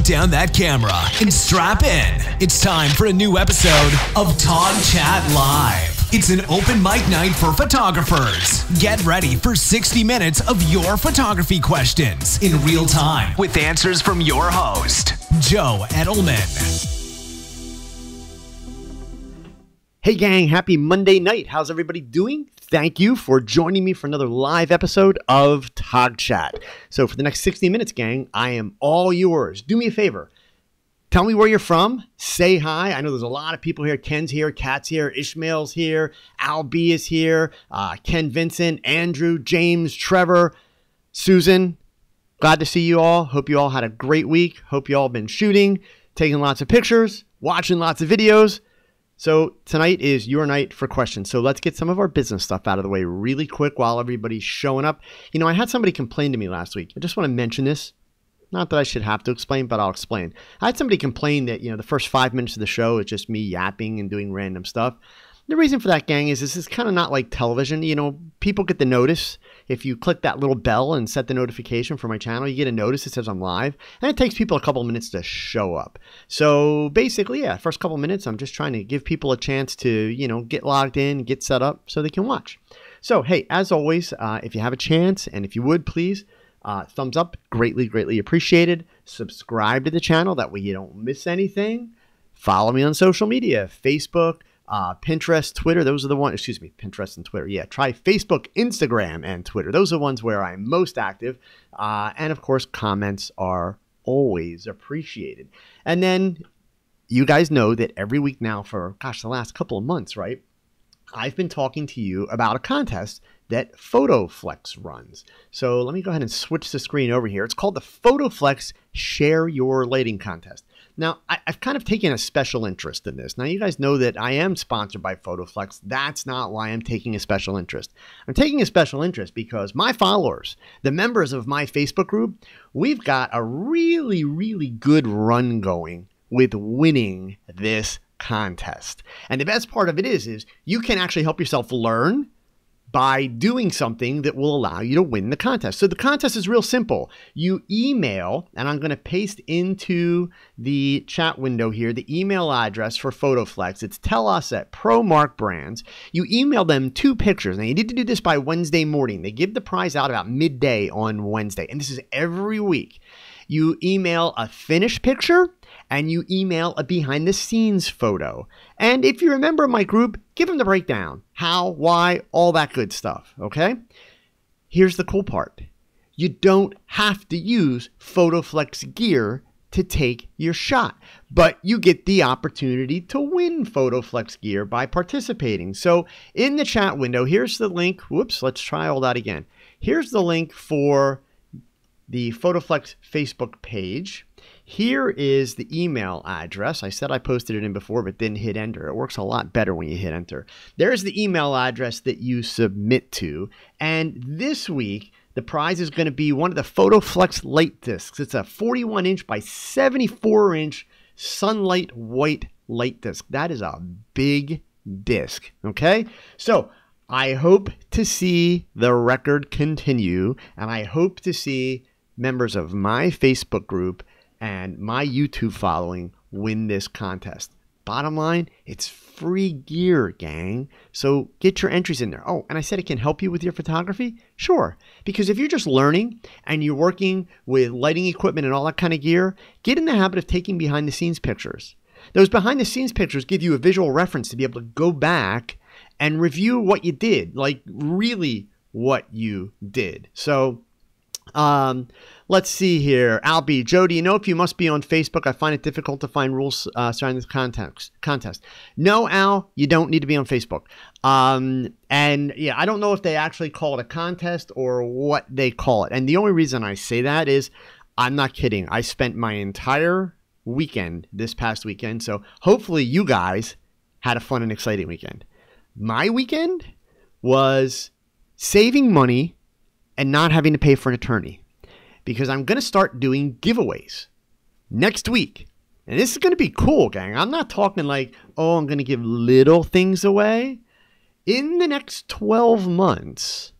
down that camera and strap in. It's time for a new episode of TogChat Live. It's an open mic night for photographers. Get ready for 60 minutes of your photography questions in real time with answers from your host, Joe Edelman. Hey gang, happy Monday night. How's everybody doing? Thank you for joining me for another live episode of TogChat. So for the next 60 minutes, gang, I am all yours. Do me a favor. Tell me where you're from. Say hi. I know there's a lot of people here. Ken's here, Kat's here, Ishmael's here, Al B is here, Ken Vincent, Andrew, James, Trevor, Susan. Glad to see you all. Hope you all had a great week. Hope you all been shooting, taking lots of pictures, watching lots of videos. So tonight is your night for questions. So let's get some of our business stuff out of the way really quick while everybody's showing up. You know, I had somebody complain to me last week. I just want to mention this. Not that I should have to explain, but I'll explain. I had somebody complain that, the first 5 minutes of the show is just me yapping and doing random stuff. The reason for that, gang, is this is kind of not like television. People get the notice. If you click that little bell and set the notification for my channel, you get a notice that says I'm live. And it takes people a couple of minutes to show up. So basically, first couple of minutes, I'm just trying to give people a chance to, get logged in, get set up so they can watch. So, hey, as always, if you have a chance, and if you would, please, thumbs up, greatly appreciated. Subscribe to the channel, that way you don't miss anything. Follow me on social media, Facebook, Pinterest, Twitter. Those are the ones, Pinterest and Twitter. Yeah, try Facebook, Instagram, and Twitter. Those are the ones where I'm most active. And of course, comments are always appreciated. And then you guys know that every week now for, the last couple of months, right? I've been talking to you about a contest that PhotoFlex runs. So let me go ahead and switch the screen over here. It's called the PhotoFlex Share Your Lighting Contest. Now, I've kind of taken a special interest in this. Now, you guys know that I am sponsored by PhotoFlex. That's not why I'm taking a special interest. I'm taking a special interest because my followers, the members of my Facebook group, we've got a really good run going with winning this contest. And the best part of it is you can actually help yourself learn by doing something that will allow you to win the contest. So the contest is real simple. You email, and I'm going to paste into the chat window here the email address for PhotoFlex. It's tellus@ProMarkBrands. You email them 2 pictures. Now you need to do this by Wednesday morning. They give the prize out about midday on Wednesday, and this is every week. You email a finished picture and you email a behind the scenes photo. And if you remember my group, give them the breakdown. How, why, all that good stuff, okay? Here's the cool part. You don't have to use PhotoFlex gear to take your shot, but you get the opportunity to win PhotoFlex gear by participating. So in the chat window, here's the link. Whoops, let's try all that again. Here's the link for the PhotoFlex Facebook page. Here is the email address. I said I posted it in before, but didn't hit enter. It works a lot better when you hit enter. There's the email address that you submit to. And this week, the prize is going to be one of the PhotoFlex light discs. It's a 41-inch by 74-inch sunlight white light disc. That is a big disc, okay? So I hope to see the record continue, and I hope to see members of my Facebook group and my YouTube following win this contest. Bottom line, it's free gear, gang. So get your entries in there. Oh, and I said it can help you with your photography? Sure. Because if you're just learning and you're working with lighting equipment and all that kind of gear, get in the habit of taking behind the scenes pictures. Those behind the scenes pictures give you a visual reference to be able to go back and review what you did, like really what you did. So let's see here. Albie, Joe, do you know if you must be on Facebook? I find it difficult to find rules surrounding this contest. No, Al, you don't need to be on Facebook. And yeah, I don't know if they actually call it a contest or what they call it. And the only reason I say that is I'm not kidding. I spent my entire weekend this past weekend. So hopefully you guys had a fun and exciting weekend. My weekend was saving money and not having to pay for an attorney, because I'm going to start doing giveaways next week. And this is going to be cool, gang. I'm not talking like, oh, I'm going to give little things away. In the next 12 months,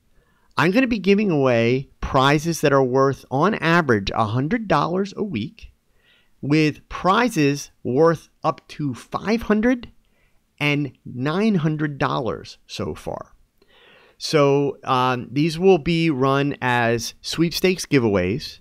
I'm going to be giving away prizes that are worth, on average, $100 a week. with prizes worth up to $500 and $900 so far. So these will be run as sweepstakes giveaways.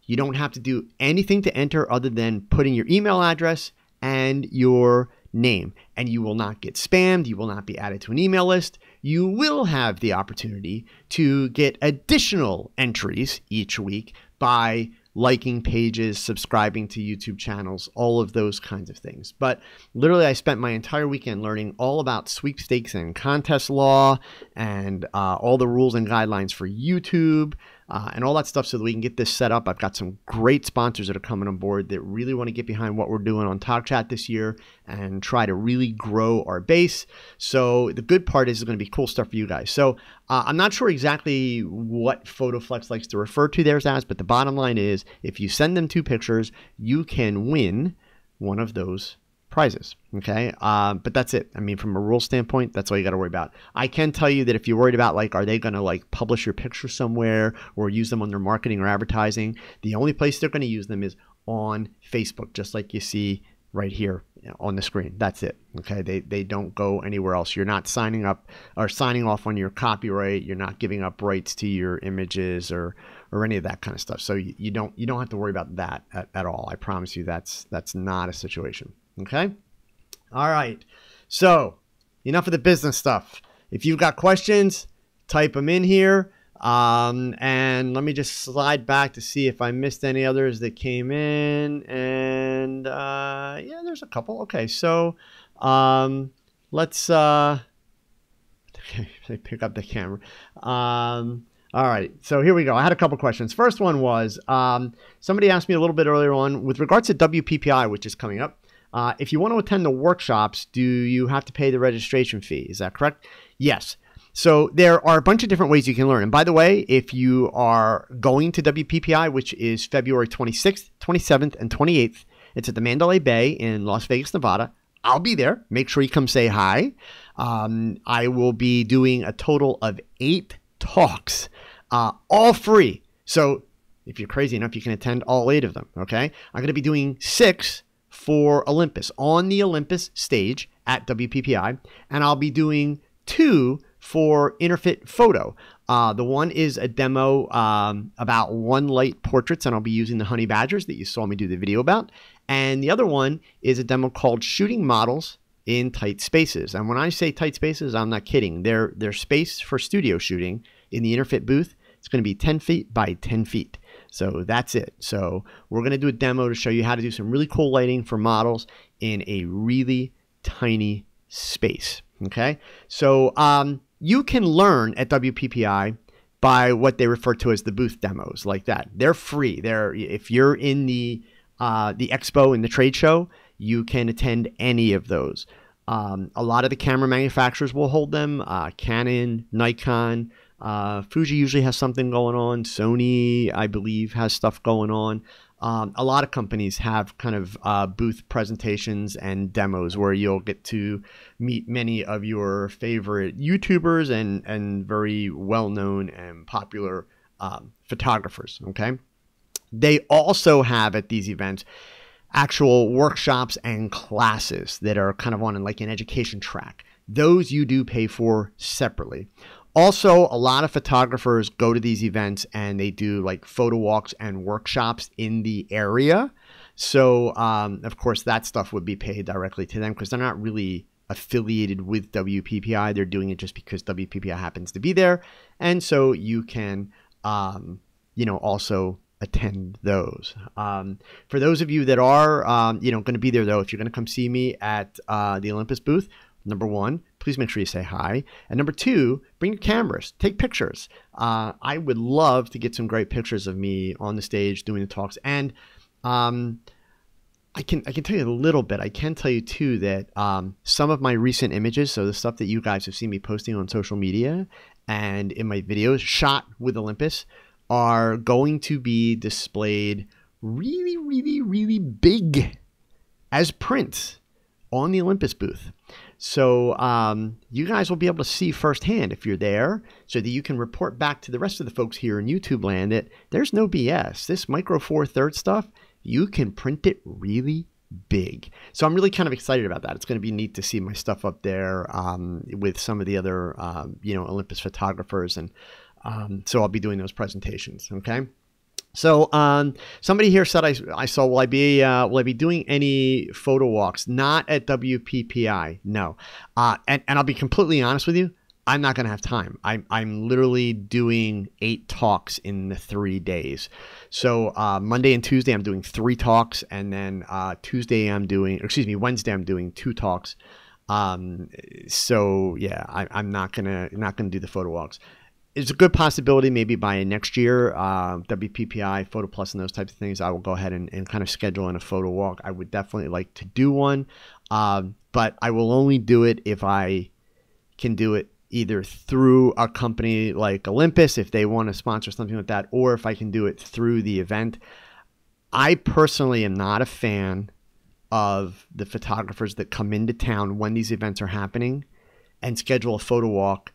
You don't have to do anything to enter other than putting your email address and your name, and you will not get spammed. You will not be added to an email list. You will have the opportunity to get additional entries each week by liking pages, subscribing to YouTube channels, all of those kinds of things. But literally, I spent my entire weekend learning all about sweepstakes and contest law and all the rules and guidelines for YouTube and all that stuff so that we can get this set up. I've got some great sponsors that are coming on board that really want to get behind what we're doing on TogChat this year and try to really grow our base. So the good part is it's going to be cool stuff for you guys. So I'm not sure exactly what PhotoFlex likes to refer to theirs as, but the bottom line is if you send them 2 pictures, you can win one of those prizes. Okay. But that's it. I mean, from a rule standpoint, that's all you got to worry about. I can tell you that if you're worried about, like, are they going to like publish your picture somewhere or use them on their marketing or advertising? The only place they're going to use them is on Facebook, just like you see right here on the screen. That's it. Okay. They don't go anywhere else. You're not signing up or signing off on your copyright. You're not giving up rights to your images or any of that kind of stuff. So you don't have to worry about that at all. I promise you that's not a situation. Okay. All right. So enough of the business stuff. If you've got questions, type them in here. And let me just slide back to see if I missed any others that came in. And yeah, there's a couple. Okay. So let's pick up the camera. All right, so here we go. I had a couple questions. First one was somebody asked me a little bit earlier on with regards to WPPI, which is coming up. If you want to attend the workshops, do you have to pay the registration fee? Is that correct? Yes. So there are a bunch of different ways you can learn. And by the way, if you are going to WPPI, which is February 26th, 27th, and 28th, it's at the Mandalay Bay in Las Vegas, Nevada. I'll be there. Make sure you come say hi. I will be doing a total of 8 talks, all free. So if you're crazy enough, you can attend all 8 of them. Okay. I'm going to be doing 6 for Olympus on the Olympus stage at WPPI. And I'll be doing 2 for Interfit Photo. The one is a demo about one light portraits, and I'll be using the honey badgers that you saw me do the video about. And the other one is a demo called shooting models in tight spaces. And when I say tight spaces, I'm not kidding. They're space for studio shooting in the Interfit booth. It's going to be 10 feet by 10 feet. So that's it. So we're going to do a demo to show you how to do some really cool lighting for models in a really tiny space. Okay. So you can learn at WPPI by what they refer to as the booth demos, like that. They're free. If you're in the expo and the trade show, you can attend any of those. A lot of the camera manufacturers will hold them. Canon, Nikon, Fuji usually has something going on. Sony, I believe, has stuff going on. A lot of companies have kind of booth presentations and demos where you'll get to meet many of your favorite YouTubers and very well-known and popular photographers. Okay. They also have at these events actual workshops and classes that are kind of on like an education track. Those you do pay for separately. Also, a lot of photographers go to these events and they do like photo walks and workshops in the area. So, of course, that stuff would be paid directly to them because they're not really affiliated with WPPI. They're doing it just because WPPI happens to be there. And so you can, also attend those. For those of you that are, going to be there, though, if you're going to come see me at the Olympus booth, number 1, please make sure you say hi. And number 2, bring your cameras. Take pictures. I would love to get some great pictures of me on the stage doing the talks. And I can tell you a little bit. I can tell you, too, that some of my recent images, so the stuff that you guys have seen me posting on social media and in my videos shot with Olympus, are going to be displayed really, really, really big as prints on the Olympus booth. So you guys will be able to see firsthand if you're there so that you can report back to the rest of the folks here in YouTube land that there's no BS. This Micro Four Thirds stuff you can print it really big. So I'm really kind of excited about that. It's going to be neat to see my stuff up there with some of the other, Olympus photographers. And so I'll be doing those presentations. Okay. So somebody here said, I saw, will I be doing any photo walks? Not at WPPI. No. And I'll be completely honest with you. I'm not going to have time. I'm literally doing 8 talks in the 3 days. So Monday and Tuesday I'm doing 3 talks, and then Wednesday I'm doing 2 talks. So yeah, I'm not gonna do the photo walks. It's a good possibility maybe by next year, WPPI, Photo Plus, and those types of things. I will go ahead and kind of schedule in a photo walk. I would definitely like to do one, but I will only do it if I can do it either through a company like Olympus, if they want to sponsor something like that, or if I can do it through the event. I personally am not a fan of the photographers that come into town when these events are happening and schedule a photo walk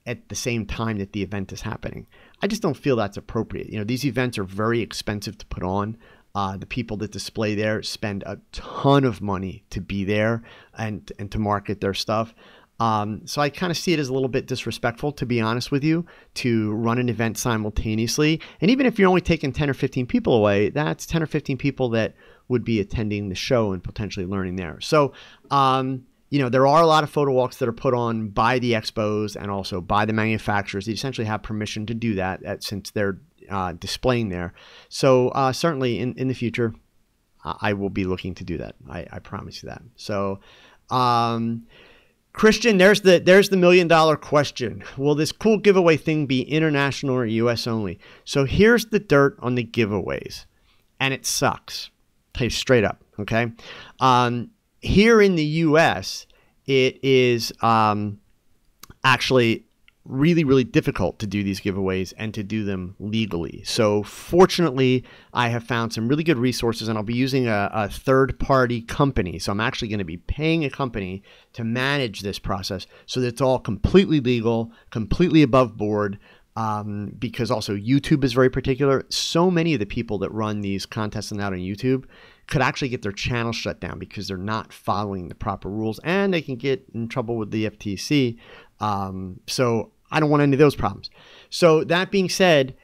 at the same time that the event is happening. I just don't feel that's appropriate. These events are very expensive to put on. The people that display there spend a ton of money to be there and to market their stuff. So I kind of see it as a little bit disrespectful, to be honest with you, to run an event simultaneously. And even if you're only taking 10 or 15 people away, that's 10 or 15 people that would be attending the show and potentially learning there. So, there are a lot of photo walks that are put on by the expos and also by the manufacturers. They essentially have permission to do that since they're displaying there. So certainly in the future, I will be looking to do that. I promise you that. So, Christian, there's the $1 million question. Will this cool giveaway thing be international or US only? So here's the dirt on the giveaways, and it sucks. Tell you straight up, okay? Here in the US, it is actually really, really difficult to do these giveaways and to do them legally. So fortunately, I have found some really good resources, and I'll be using a third-party company. So I'm actually going to be paying a company to manage this process so that it's all completely legal, completely above board, because also YouTube is very particular. So many of the people that run these contests and out on YouTube could actually get their channel shut down because they're not following the proper rules, and they can get in trouble with the FTC. So I don't want any of those problems. So that being said,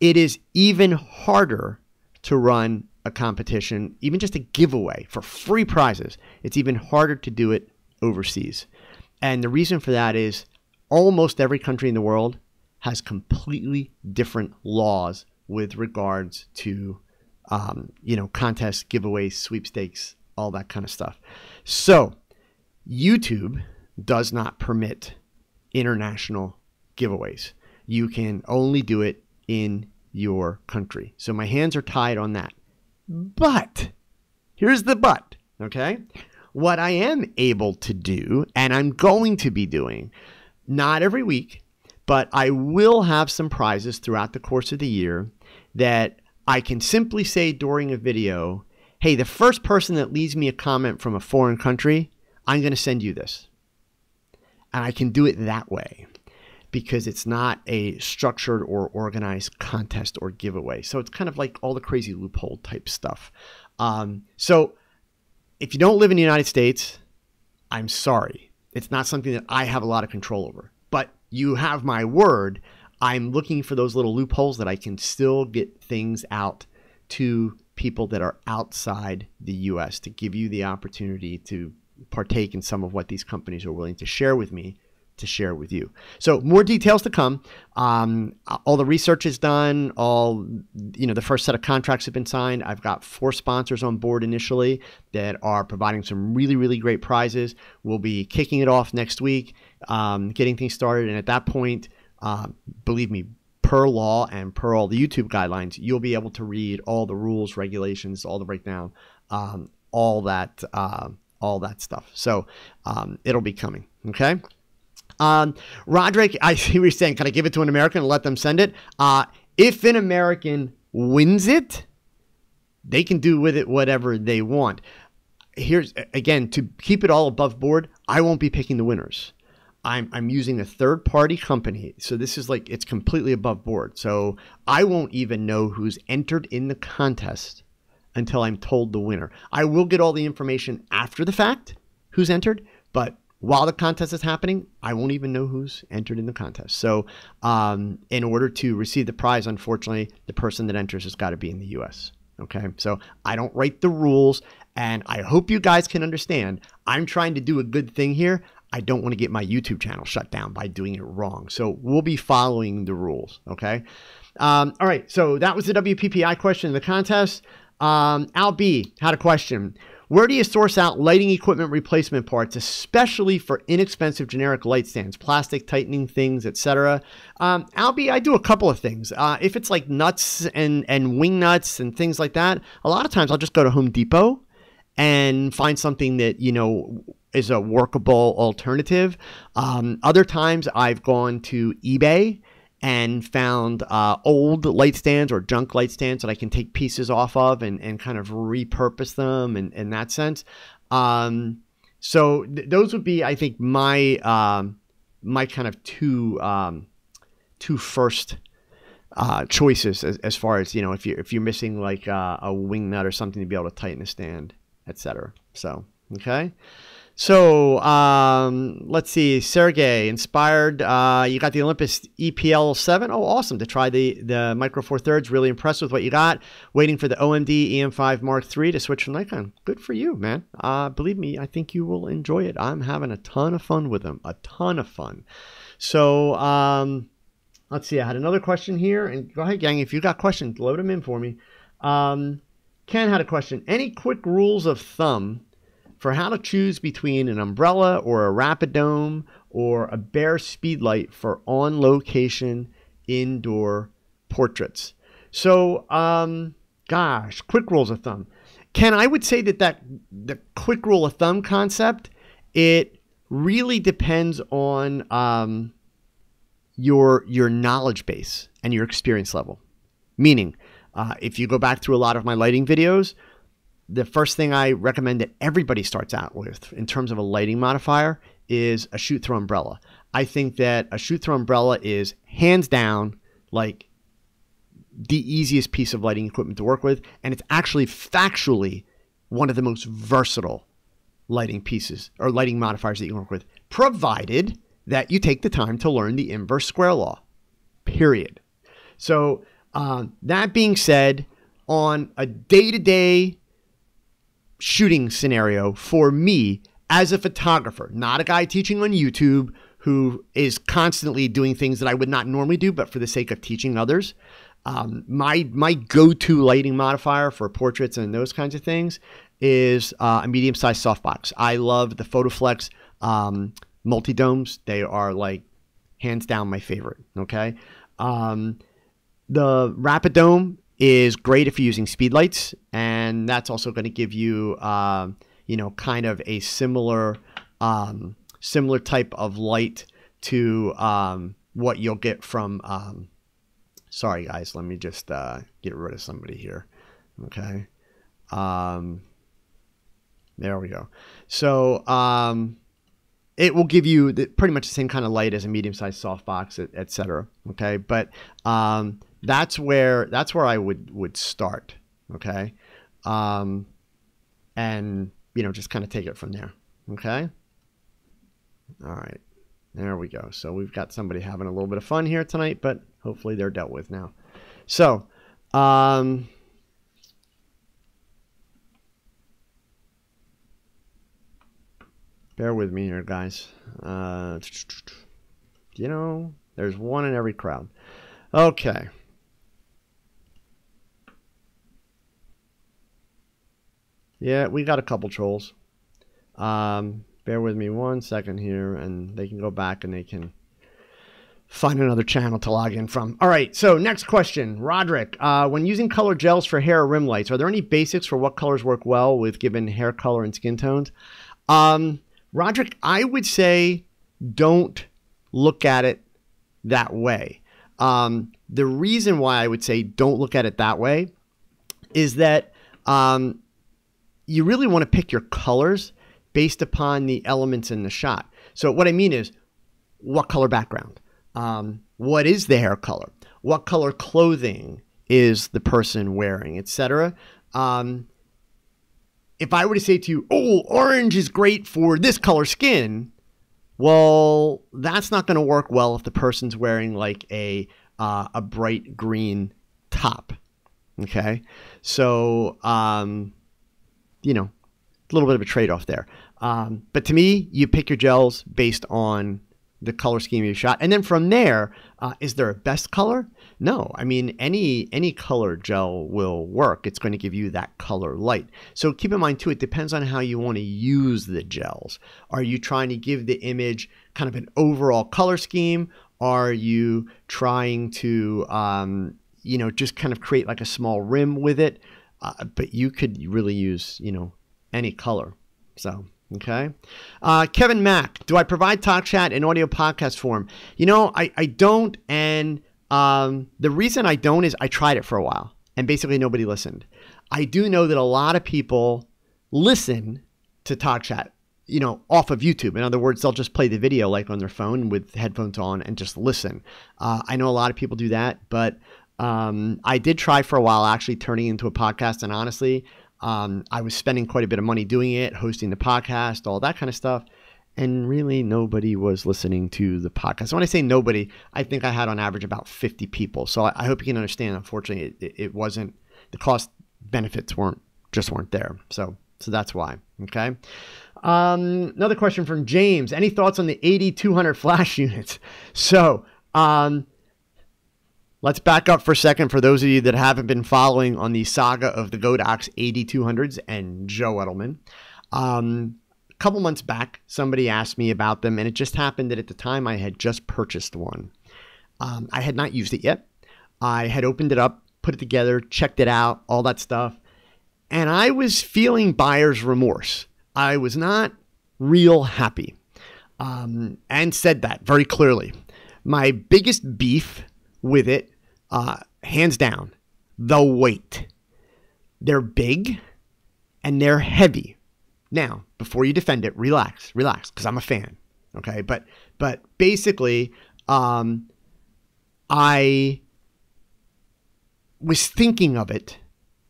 it is even harder to run a competition, even just a giveaway for free prizes. It's even harder to do it overseas. And the reason for that is almost every country in the world has completely different laws with regards to, contests, giveaways, sweepstakes, all that kind of stuff. So YouTube does not permit international giveaways. You can only do it in your country. So my hands are tied on that. But here's the but, okay? What I am able to do, and I'm going to be doing, not every week, but I will have some prizes throughout the course of the year that I can simply say during a video, hey, the first person that leaves me a comment from a foreign country, I'm going to send you this. And I can do it that way because it's not a structured or organized contest or giveaway. So it's kind of like all the crazy loophole type stuff. So if you don't live in the United States, I'm sorry. It's not something that I have a lot of control over. But you have my word. I'm looking for those little loopholes that I can still get things out to people that are outside the U.S. to give you the opportunity to partake in some of what these companies are willing to share with me, to share with you. So more details to come. All the research is done. The first set of contracts have been signed. I've got 4 sponsors on board initially that are providing some really, really great prizes. We'll be kicking it off next week, getting things started. And at that point, believe me, per law and per all the YouTube guidelines, you'll be able to read all the rules, regulations, all the breakdown, all that stuff. So it'll be coming. Okay. Roderick, I see what you're saying. Can I give it to an American and let them send it? If an American wins it, they can do with it whatever they want. Here's, again, to keep it all above board, I won't be picking the winners. I'm using a third-party company. So this is like, it's completely above board. So I won't even know who's entered in the contest until I'm told the winner. I will get all the information after the fact, who's entered, but while the contest is happening, I won't even know who's entered in the contest. So in order to receive the prize, unfortunately, the person that enters has got to be in the US. Okay, so I don't write the rules, and I hope you guys can understand. I'm trying to do a good thing here. I don't want to get my YouTube channel shut down by doing it wrong. So we'll be following the rules, okay? All right, so that was the WPPI question in the contest. Al B had a question. Where do you source out lighting equipment replacement parts, especially for inexpensive generic light stands, plastic tightening things, etc.? Al B, I do a couple of things. If it's like nuts and wing nuts and things like that, a lot of times I'll just go to Home Depot and find something that, you know, is a workable alternative. Other times I've gone to eBay and found old light stands or junk light stands that I can take pieces off of and kind of repurpose them in that sense. So those would be, I think, my my kind of two first choices as far as, you know, if you're missing like a wing nut or something to be able to tighten a stand, etc. So, okay. So let's see, Sergey, inspired. You got the Olympus EPL7. Oh, awesome! To try the Micro Four Thirds. Really impressed with what you got. Waiting for the OMD EM5 Mark III to switch from Nikon. Good for you, man. Believe me, I think you will enjoy it. I'm having a ton of fun with them. A ton of fun. So let's see. I had another question here, and go ahead, gang. If you got questions, load them in for me. Ken had a question. Any quick rules of thumb for how to choose between an umbrella or a rapid dome or a bare speed light for on-location indoor portraits? So, gosh, quick rules of thumb. Ken, I would say that the quick rule of thumb concept, it really depends on your knowledge base and your experience level. Meaning, if you go back through a lot of my lighting videos, the first thing I recommend that everybody starts out with in terms of a lighting modifier is a shoot-through umbrella. I think that a shoot-through umbrella is hands down like the easiest piece of lighting equipment to work with, and it's actually factually one of the most versatile lighting pieces or lighting modifiers that you can work with, provided that you take the time to learn the inverse square law, period. So that being said, on a day-to-day shooting scenario for me as a photographer, not a guy teaching on YouTube who is constantly doing things that I would not normally do, but for the sake of teaching others, my go-to lighting modifier for portraits and those kinds of things is a medium-sized softbox. I love the PhotoFlex multi-domes. They are like hands down my favorite. Okay. The Rapid Dome is great if you're using speed lights, and that's also going to give you, you know, kind of a similar type of light to what you'll get from. Sorry, guys, let me just get rid of somebody here. Okay, there we go. So it will give you pretty much the same kind of light as a medium-sized softbox, etc. Okay, but that's where I would start. Okay, and you know, just kind of take it from there. Okay, all right, there we go. So we've got somebody having a little bit of fun here tonight, but hopefully they're dealt with now. So bear with me here, guys. You know, there's one in every crowd. Okay. Yeah, we got a couple trolls. Bear with me 1 second here, and they can go back and they can find another channel to log in from. All right, so next question. Roderick, when using color gels for hair or rim lights, are there any basics for what colors work well with given hair color and skin tones? Roderick, I would say don't look at it that way. The reason why I would say don't look at it that way is that you really want to pick your colors based upon the elements in the shot. So what I mean is, what color background? What is the hair color? What color clothing is the person wearing, etc.? if I were to say to you, oh, orange is great for this color skin, well, that's not going to work well if the person's wearing like a bright green top. Okay. So, you know, a little bit of a trade-off there. But to me, you pick your gels based on the color scheme you shot. And then from there, is there a best color? No. I mean, any color gel will work. It's going to give you that color light. So keep in mind too, it depends on how you want to use the gels. Are you trying to give the image kind of an overall color scheme? Are you trying to, you know, just kind of create like a small rim with it? But you could really use, you know, any color. So, okay. Kevin Mack, do I provide TogChat in audio podcast form? You know, I don't. And the reason I don't is I tried it for a while and basically nobody listened. I do know that a lot of people listen to TogChat, you know, off of YouTube. In other words, they'll just play the video like on their phone with headphones on and just listen. I know a lot of people do that, but I did try for a while actually turning into a podcast. And honestly, I was spending quite a bit of money doing it, hosting the podcast, all that kind of stuff. And really nobody was listening to the podcast. So when I say nobody, I think I had on average about 50 people. So I hope you can understand, unfortunately, it wasn't, the cost benefits weren't there. So that's why. Okay. Another question from James. Any thoughts on the 8200 flash units? So, let's back up for a second for those of you that haven't been following on the saga of the Godox 8200s and Joe Edelman. A couple months back, somebody asked me about them, and it just happened that at the time I had just purchased one. I had not used it yet. I had opened it up, put it together, checked it out, all that stuff, and I was feeling buyer's remorse. I was not real happy, and said that very clearly. My biggest beef with it, hands down, the weight. They're big and they're heavy. Now, before you defend it, relax, because I'm a fan. Okay, but basically, I was thinking of it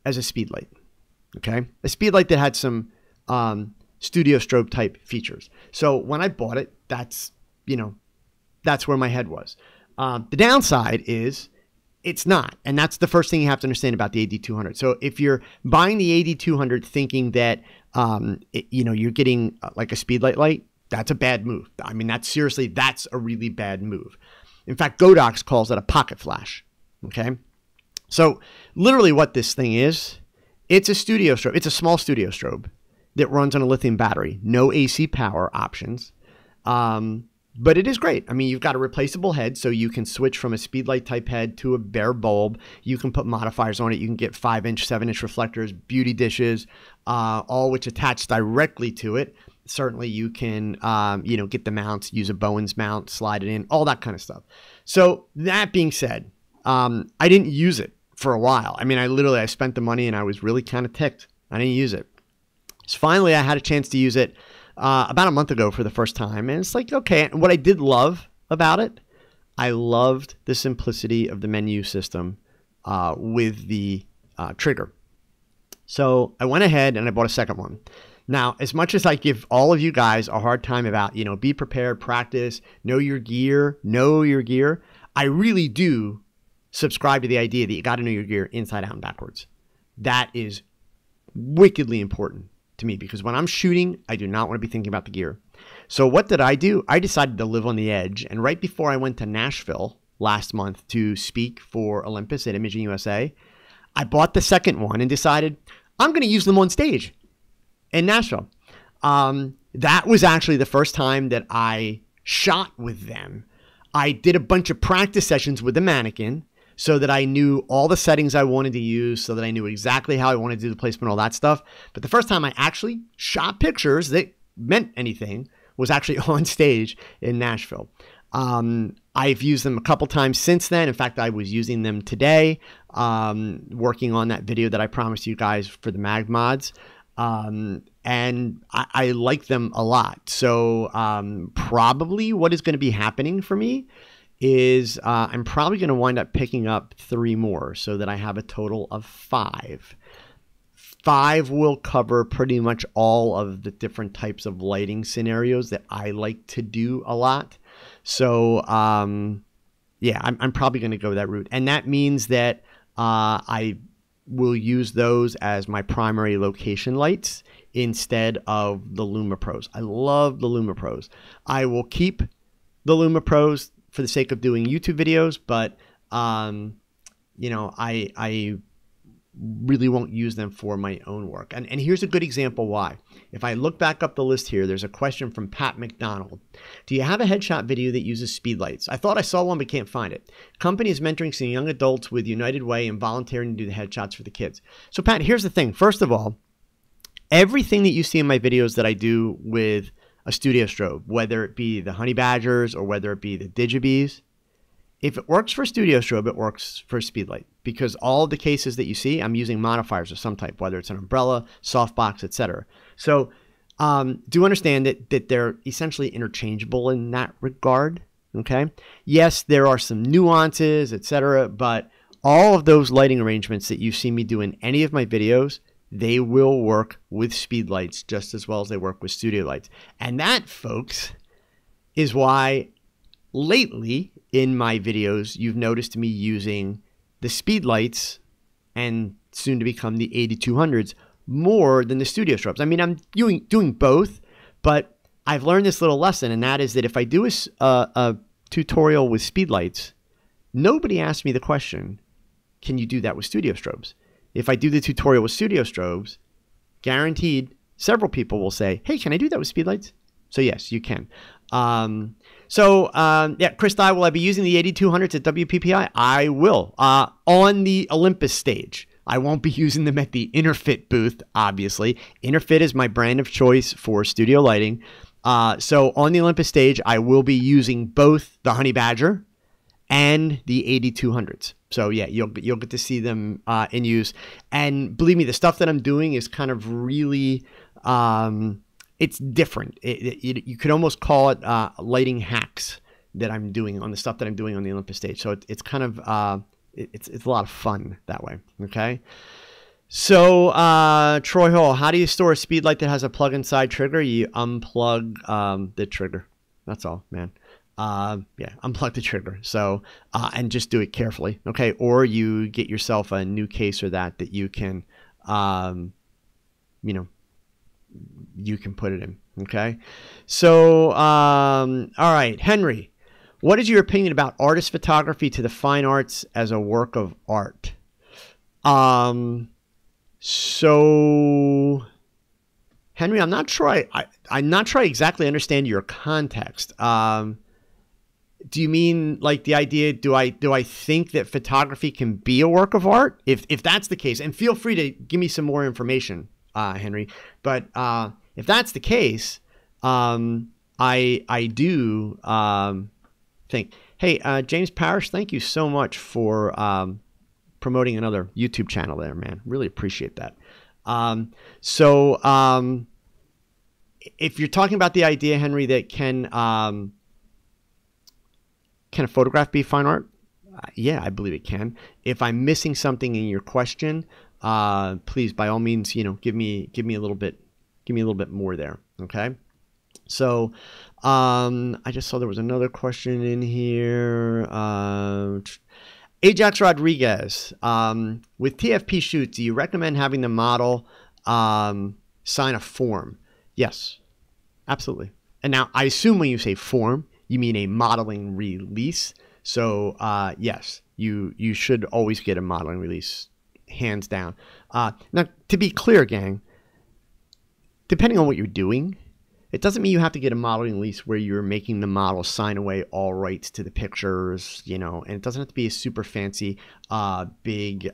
as a speed light. Okay, a speed light that had some studio strobe type features. So when I bought it, that's where my head was. The downside is it's not. And that's the first thing you have to understand about the 8200. So if you're buying the 8200 thinking that, you're getting like a speedlight light, that's a bad move. I mean, that's a really bad move. In fact, Godox calls it a pocket flash. Okay. So literally what this thing is, it's a studio strobe. It's a small studio strobe that runs on a lithium battery, no AC power options. But it is great. I mean, you've got a replaceable head, so you can switch from a speedlight type head to a bare bulb. You can put modifiers on it. You can get 5-inch, 7-inch reflectors, beauty dishes, all which attach directly to it. Certainly you can, get the mounts, use a Bowens mount, slide it in, all that kind of stuff. So that being said, I didn't use it for a while. I mean, I spent the money and I was really kind of ticked. I didn't use it. So finally I had a chance to use it about a month ago for the first time. And it's like, okay. And what I did love about it, I loved the simplicity of the menu system with the trigger. So I went ahead and I bought a second one. Now, as much as I give all of you guys a hard time about, be prepared, practice, know your gear, I really do subscribe to the idea that you got to know your gear inside out and backwards. That is wickedly important to me because when I'm shooting, I do not want to be thinking about the gear. So what did I do? I decided to live on the edge. And right before I went to Nashville last month to speak for Olympus at Imaging USA, I bought the second one and decided I'm going to use them on stage in Nashville. That was actually the first time that I shot with them. I did a bunch of practice sessions with the mannequin so that I knew all the settings I wanted to use, so that I knew exactly how I wanted to do the placement, all that stuff. But the first time I actually shot pictures that meant anything was actually on stage in Nashville. I've used them a couple times since then. In fact, I was using them today, working on that video that I promised you guys for the mag mods. And I like them a lot. So probably what is going to be happening for me is I'm probably going to wind up picking up 3 more so that I have a total of 5. 5 will cover pretty much all of the different types of lighting scenarios that I like to do a lot. So yeah, I'm probably going to go that route. And that means that I will use those as my primary location lights instead of the Luma Pros. I love the Luma Pros. I will keep the Luma Pros for the sake of doing YouTube videos, but you know, I really won't use them for my own work. And here's a good example why. If I look back up the list here, there's a question from Pat McDonald. Do you have a headshot video that uses speed lights? I thought I saw one but can't find it. Company is mentoring some young adults with United Way and volunteering to do the headshots for the kids. So Pat, here's the thing. First of all, everything that you see in my videos that I do with a studio strobe, whether it be the honey badgers or whether it be the digibees, if it works for studio strobe, it works for speedlight, because all of the cases that you see, I'm using modifiers of some type, whether it's an umbrella, softbox, etc. So do understand that they're essentially interchangeable in that regard. Okay. Yes, there are some nuances, etc., but all of those lighting arrangements that you see me do in any of my videos, they will work with speedlights just as well as they work with studio lights. And that, folks, is why lately in my videos, you've noticed me using the speed lights and soon to become the 8200s more than the studio strobes. I mean, I'm doing both, but I've learned this little lesson, and that is that if I do a tutorial with speed lights, nobody asks me the question, can you do that with studio strobes? If I do the tutorial with studio strobes, guaranteed several people will say, hey, can I do that with speed lights? So yes, you can. Yeah, Chris Dye, will I be using the 8200s at WPPI? I will. On the Olympus stage. I won't be using them at the Interfit booth, obviously. Interfit is my brand of choice for studio lighting. So on the Olympus stage, I will be using both the Honey Badger and the 8200s. So yeah, you'll get to see them in use. And believe me, the stuff that I'm doing is kind of really... it's different. You could almost call it lighting hacks that I'm doing on the stuff that I'm doing on the Olympus stage. So it's kind of it's a lot of fun that way. Okay. So Troy Hall, how do you store a speed light that has a plug-in side trigger? You unplug the trigger. That's all, man. Yeah, unplug the trigger. So and just do it carefully. Okay. Or you get yourself a new case or that you can you know, you can put it in. Okay. So, all right, Henry, what is your opinion about artist photography to the fine arts as a work of art? So Henry, I'm not sure I'm not sure I exactly understand your context. Do you mean like the idea, do I think that photography can be a work of art? If that's the case, and feel free to give me some more information, Henry, but if that's the case, I do think, hey, James Parrish, thank you so much for promoting another YouTube channel there, man. Really appreciate that. If you're talking about the idea, Henry, that can a photograph be fine art? Yeah, I believe it can. If I'm missing something in your question, please, by all means, you know, give me a little bit more there. Okay. So, I just saw there was another question in here. Ajax Rodriguez, with TFP shoots, do you recommend having the model sign a form? Yes, absolutely. And now I assume when you say form, you mean a modeling release. So yes, you should always get a modeling release, hands down. Now, to be clear, gang, depending on what you're doing, it doesn't mean you have to get a modeling release where you're making the model sign away all rights to the pictures, you know, and it doesn't have to be a super fancy, big,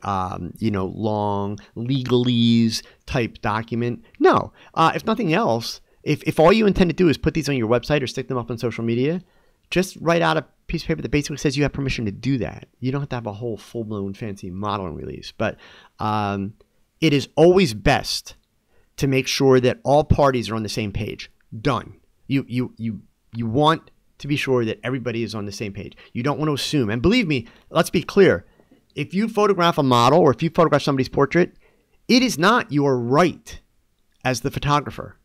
you know, long legalese type document. No, if nothing else, if all you intend to do is put these on your website or stick them up on social media, just write out a piece of paper that basically says you have permission to do that. You don't have to have a whole full-blown fancy modeling release, but it is always best to make sure that all parties are on the same page. Done. You want to be sure that everybody is on the same page. You don't want to assume. And believe me, let's be clear. If you photograph a model or if you photograph somebody's portrait, It is not your right as the photographer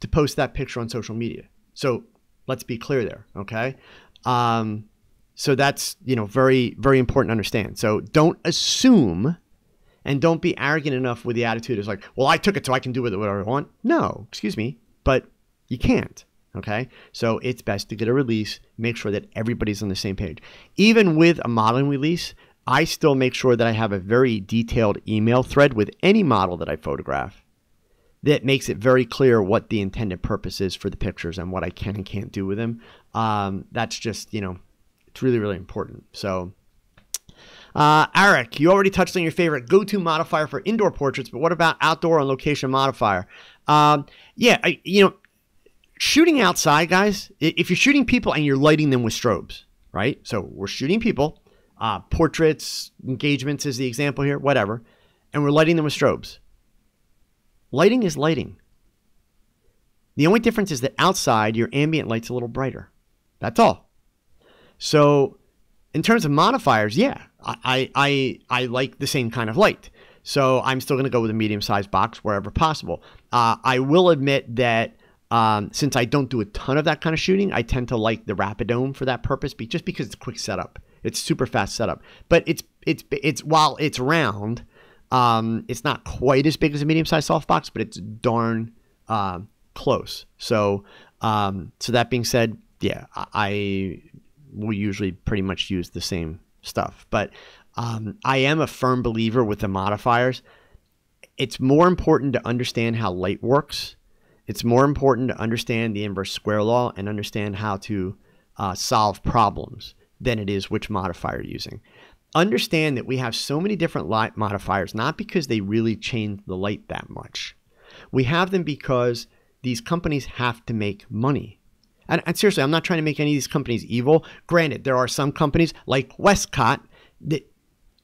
to post that picture on social media. So let's be clear there, okay? So that's, very, very important to understand. So don't assume and don't be arrogant enough with the attitude is like, well, I took it so I can do with it whatever I want. No, excuse me, but you can't, okay? So it's best to get a release, make sure that everybody's on the same page. Even with a modeling release, I still make sure that I have a very detailed email thread with any model that I photograph that makes it very clear what the intended purpose is for the pictures and what I can and can't do with them. That's just, it's really, really important. So, Eric, you already touched on your favorite go-to modifier for indoor portraits, but what about outdoor on location modifier? Shooting outside, guys, if you're shooting people and you're lighting them with strobes, right? So we're shooting people, portraits, engagements is the example here, whatever, and we're lighting them with strobes. Lighting is lighting. The only difference is that outside, your ambient light's a little brighter. That's all. So in terms of modifiers, yeah, I like the same kind of light. So I'm still going to go with a medium-sized box wherever possible. I will admit that since I don't do a ton of that kind of shooting, I tend to like the Rapidome for that purpose, just because it's a quick setup. It's super fast setup. But it's while it's round, it's not quite as big as a medium-sized softbox, but it's darn close. So that being said, yeah, I will usually pretty much use the same stuff. But I am a firm believer with the modifiers. It's more important to understand how light works. It's more important to understand the inverse square law and understand how to solve problems than it is which modifier you're using. Understand that we have so many different light modifiers, not because they really change the light that much. We have them because these companies have to make money. And seriously, I'm not trying to make any of these companies evil. Granted, there are some companies like Westcott that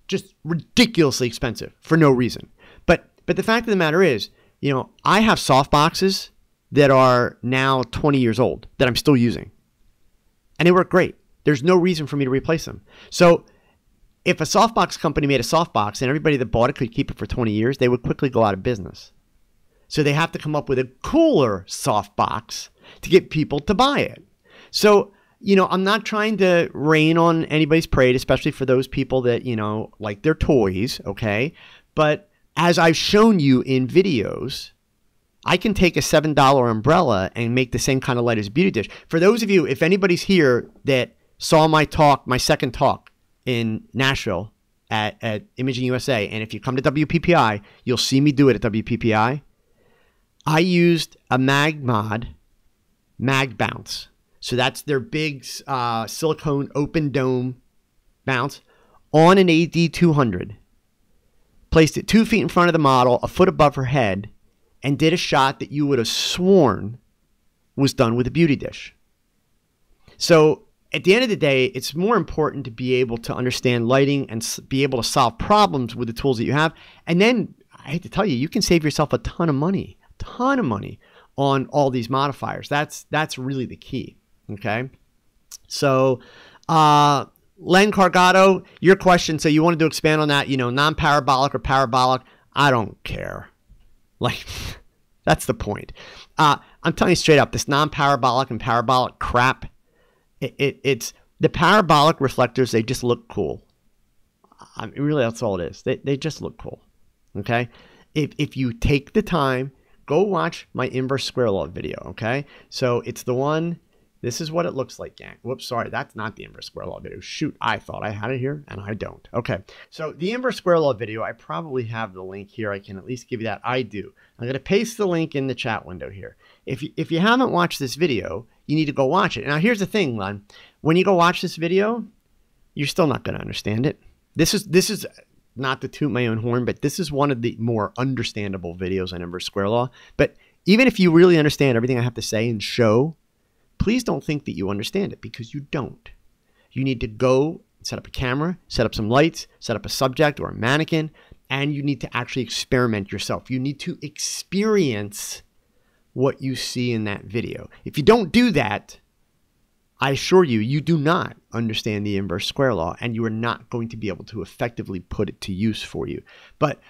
just ridiculously expensive for no reason. But the fact of the matter is, I have soft boxes that are now 20 years old that I'm still using. And they work great. There's no reason for me to replace them. So if a softbox company made a softbox and everybody that bought it could keep it for 20 years, they would quickly go out of business. So they have to come up with a cooler softbox to get people to buy it. So, I'm not trying to rain on anybody's parade, especially for those people that, like their toys, okay? But as I've shown you in videos, I can take a $7 umbrella and make the same kind of light as a beauty dish. For those of you, if anybody's here that saw my second talk in Nashville at Imaging USA, and if you come to WPPI, you'll see me do it at WPPI. I used a Mag bounce. So that's their big silicone open dome bounce on an AD200. Placed it 2 feet in front of the model, a foot above her head, and did a shot that you would have sworn was done with a beauty dish. So at the end of the day, it's more important to be able to understand lighting and be able to solve problems with the tools that you have. And then, I hate to tell you, you can save yourself a ton of money on all these modifiers. That's really the key, okay? So, Len Cargato, your question, so you wanted to expand on that, non-parabolic or parabolic. I don't care. Like, that's the point. I'm telling you straight up, this non-parabolic and parabolic crap, it's the parabolic reflectors, they just look cool. I mean, really, that's all it is. They just look cool, okay? If you take the time, go watch my inverse square law video, okay? So it's the one, this is what it looks like, gang. Whoops, sorry, that's not the inverse square law video. Shoot, I thought I had it here, and I don't. Okay, so the inverse square law video, I probably have the link here. I can at least give you that. I do. I'm going to paste the link in the chat window here. If you haven't watched this video, you need to go watch it. Now, here's the thing, Len. When you go watch this video, you're still not going to understand it. This is not to toot my own horn, but this is one of the more understandable videos on inverse square law. But even if you really understand everything I have to say and show, please don't think that you understand it, because you don't. You need to go set up a camera, set up some lights, set up a subject or a mannequin, and you need to actually experiment yourself. You need to experience what you see in that video. If you don't do that, I assure you, you do not understand the inverse square law, and you are not going to be able to effectively put it to use for you. But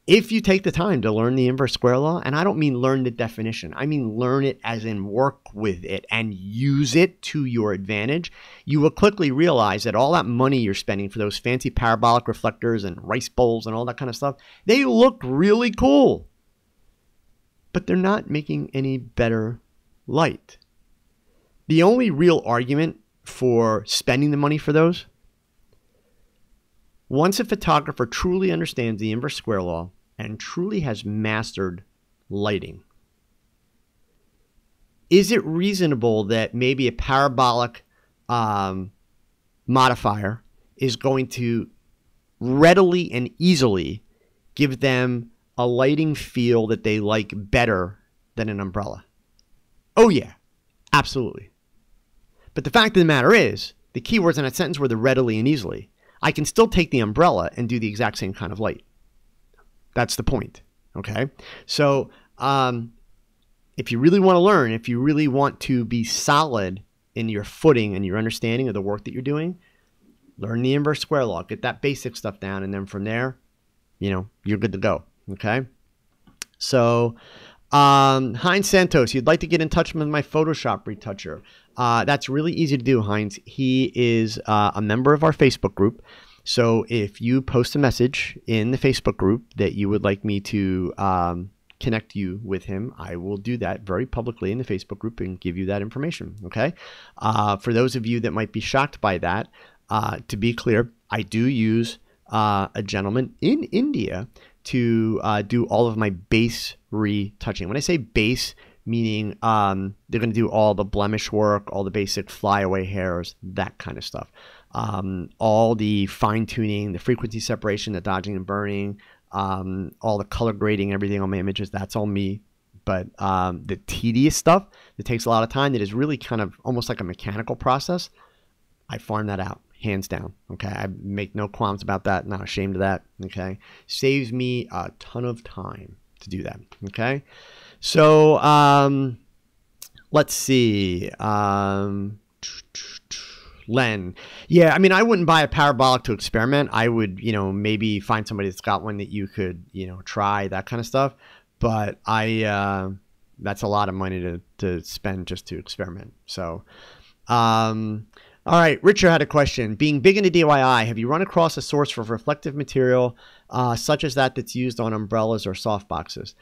If you take the time to learn the inverse square law, and I don't mean learn the definition, I mean learn it as in work with it and use it to your advantage, you will quickly realize that all that money you're spending for those fancy parabolic reflectors and rice bowls and all that kind of stuff, they look really cool, but they're not making any better light. The only real argument for spending the money for those, once a photographer truly understands the inverse square law and truly has mastered lighting, is it reasonable that maybe a parabolic modifier is going to readily and easily give them a lighting feel that they like better than an umbrella? Oh yeah, absolutely. But the fact of the matter is, the keywords in that sentence were the readily and easily. I can still take the umbrella and do the exact same kind of light. That's the point, okay? So if you really want to learn, if you really want to be solid in your footing and your understanding of the work that you're doing, learn the inverse square law, get that basic stuff down, and then from there, you know, you're good to go, okay? So Heinz Santos, you'd like to get in touch with my Photoshop retoucher. That's really easy to do, Heinz. He is a member of our Facebook group. So if you post a message in the Facebook group that you would like me to connect you with him, I will do that very publicly in the Facebook group and give you that information, okay? For those of you that might be shocked by that, to be clear, I do use a gentleman in India to do all of my base retouching. When I say base, meaning they're going to do all the blemish work, all the basic flyaway hairs, that kind of stuff. All the fine tuning, the frequency separation, the dodging and burning, all the color grading, everything on my images, that's all me. But the tedious stuff that takes a lot of time, that is really kind of almost like a mechanical process, I farm that out, hands down. Okay, I make no qualms about that, not ashamed of that. Okay, saves me a ton of time to do that. Okay, so let's see. Len, yeah, I mean, I wouldn't buy a parabolic to experiment. I would, you know, maybe find somebody that's got one that you could, you know, try, that kind of stuff. But that's a lot of money to spend just to experiment. So, all right, Richard had a question. Being big into DIY, have you run across a source for reflective material such as that's used on umbrellas or softboxes?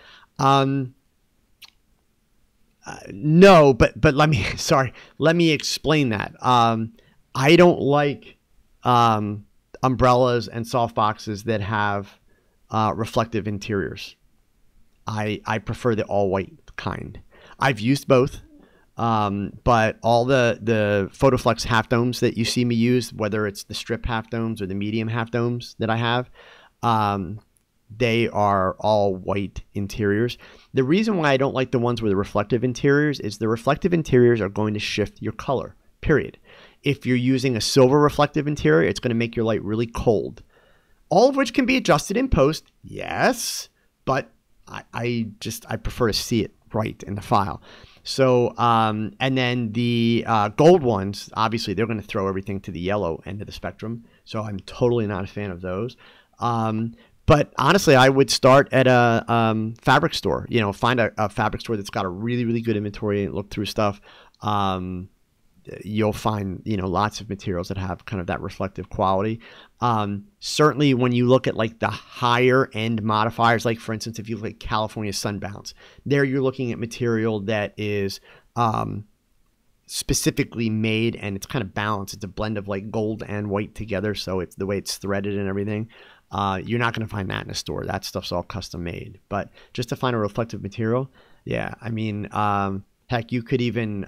No, but let me, sorry, let me explain that. I don't like umbrellas and softboxes that have reflective interiors. I prefer the all-white kind. I've used both. But all the Photoflex half domes that you see me use, whether it's the strip half domes or the medium half domes that I have, they are all white interiors. The reason why I don't like the ones with the reflective interiors is the reflective interiors are going to shift your color, period. If you're using a silver reflective interior, it's going to make your light really cold. All of which can be adjusted in post, yes, but I prefer to see it right in the file. So, and then the gold ones, obviously, they're going to throw everything to the yellow end of the spectrum. So I'm totally not a fan of those. But honestly, I would start at a fabric store. You know, find a fabric store that's got a really, really good inventory and look through stuff. You'll find, you know, lots of materials that have kind of that reflective quality. Certainly when you look at like the higher end modifiers, like for instance, if you look at California Sunbounce, there you're looking at material that is specifically made and it's kind of balanced. It's a blend of like gold and white together. So it's the way it's threaded and everything. You're not going to find that in a store. That stuff's all custom made. But just to find a reflective material, yeah, I mean, heck, you could even,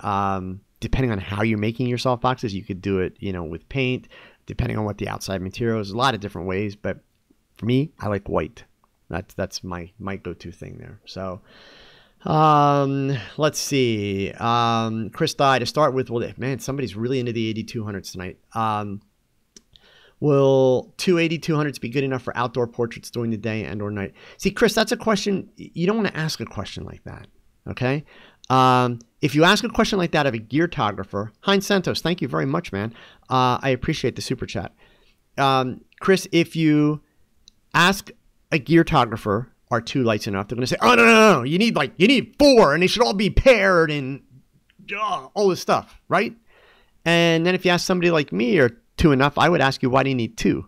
depending on how you're making your softboxes, you could do it, you know, with paint, depending on what the outside material is. A lot of different ways, but for me, I like white. That's my go-to thing there. So, let's see. Chris Dye, to start with, well, man, somebody's really into the 8200s tonight. Will two 8200s be good enough for outdoor portraits during the day and or night? See, Chris, that's a question. You don't want to ask a question like that, okay? If you ask a question like that of a geartographer, Heinz Santos, thank you very much, man. I appreciate the super chat. Chris, if you ask a geartographer are 2 lights enough, they're going to say, oh, no, you need 4 and they should all be paired and all this stuff, right? And then if you ask somebody like me, are 2 enough, I would ask you, why do you need 2?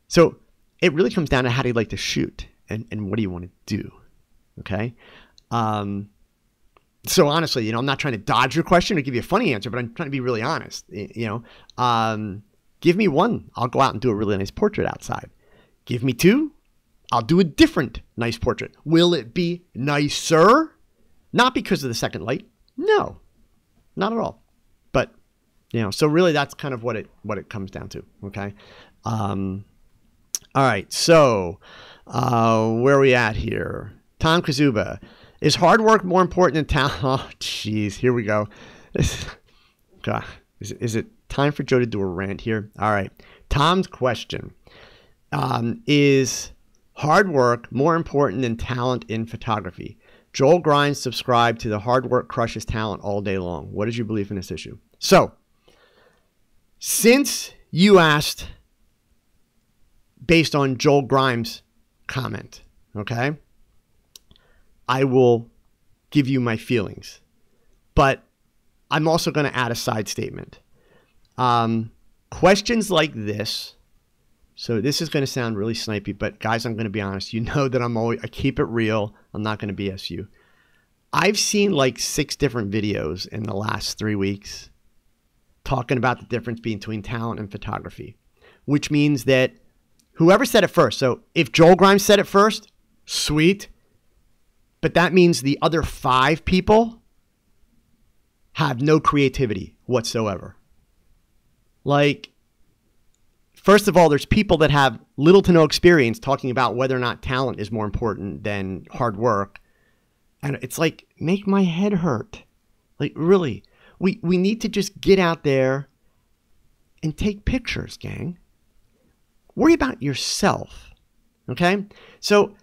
So it really comes down to how do you like to shoot and what do you want to do, okay? So honestly, I'm not trying to dodge your question or give you a funny answer, but I'm trying to be really honest. Give me 1, I'll go out and do a really nice portrait outside. Give me 2, I'll do a different nice portrait. Will it be nicer? Not because of the second light. No, not at all. But, so really that's kind of what it comes down to. Okay. All right. So, where are we at here? Tom Kazuba. Is hard work more important than talent? Oh, geez. Here we go. God, is it time for Joe to do a rant here? All right. Tom's question. Is hard work more important than talent in photography? Joel Grimes subscribed to the hard work crushes talent all day long. What is your belief in this issue? So, since you asked based on Joel Grimes' comment, okay, I will give you my feelings. But I'm also going to add a side statement. Questions like this, so this is going to sound really snipey, but guys, I'm going to be honest. You know that I keep it real. I'm not going to BS you. I've seen like 6 different videos in the last 3 weeks talking about the difference between talent and photography, which means that whoever said it first. So if Joel Grimes said it first, sweet. But that means the other 5 people have no creativity whatsoever. Like, first of all, there's people that have little to no experience talking about whether or not talent is more important than hard work. And it's like, make my head hurt. Like, really, we need to just get out there and take pictures, gang. Worry about yourself, okay? So,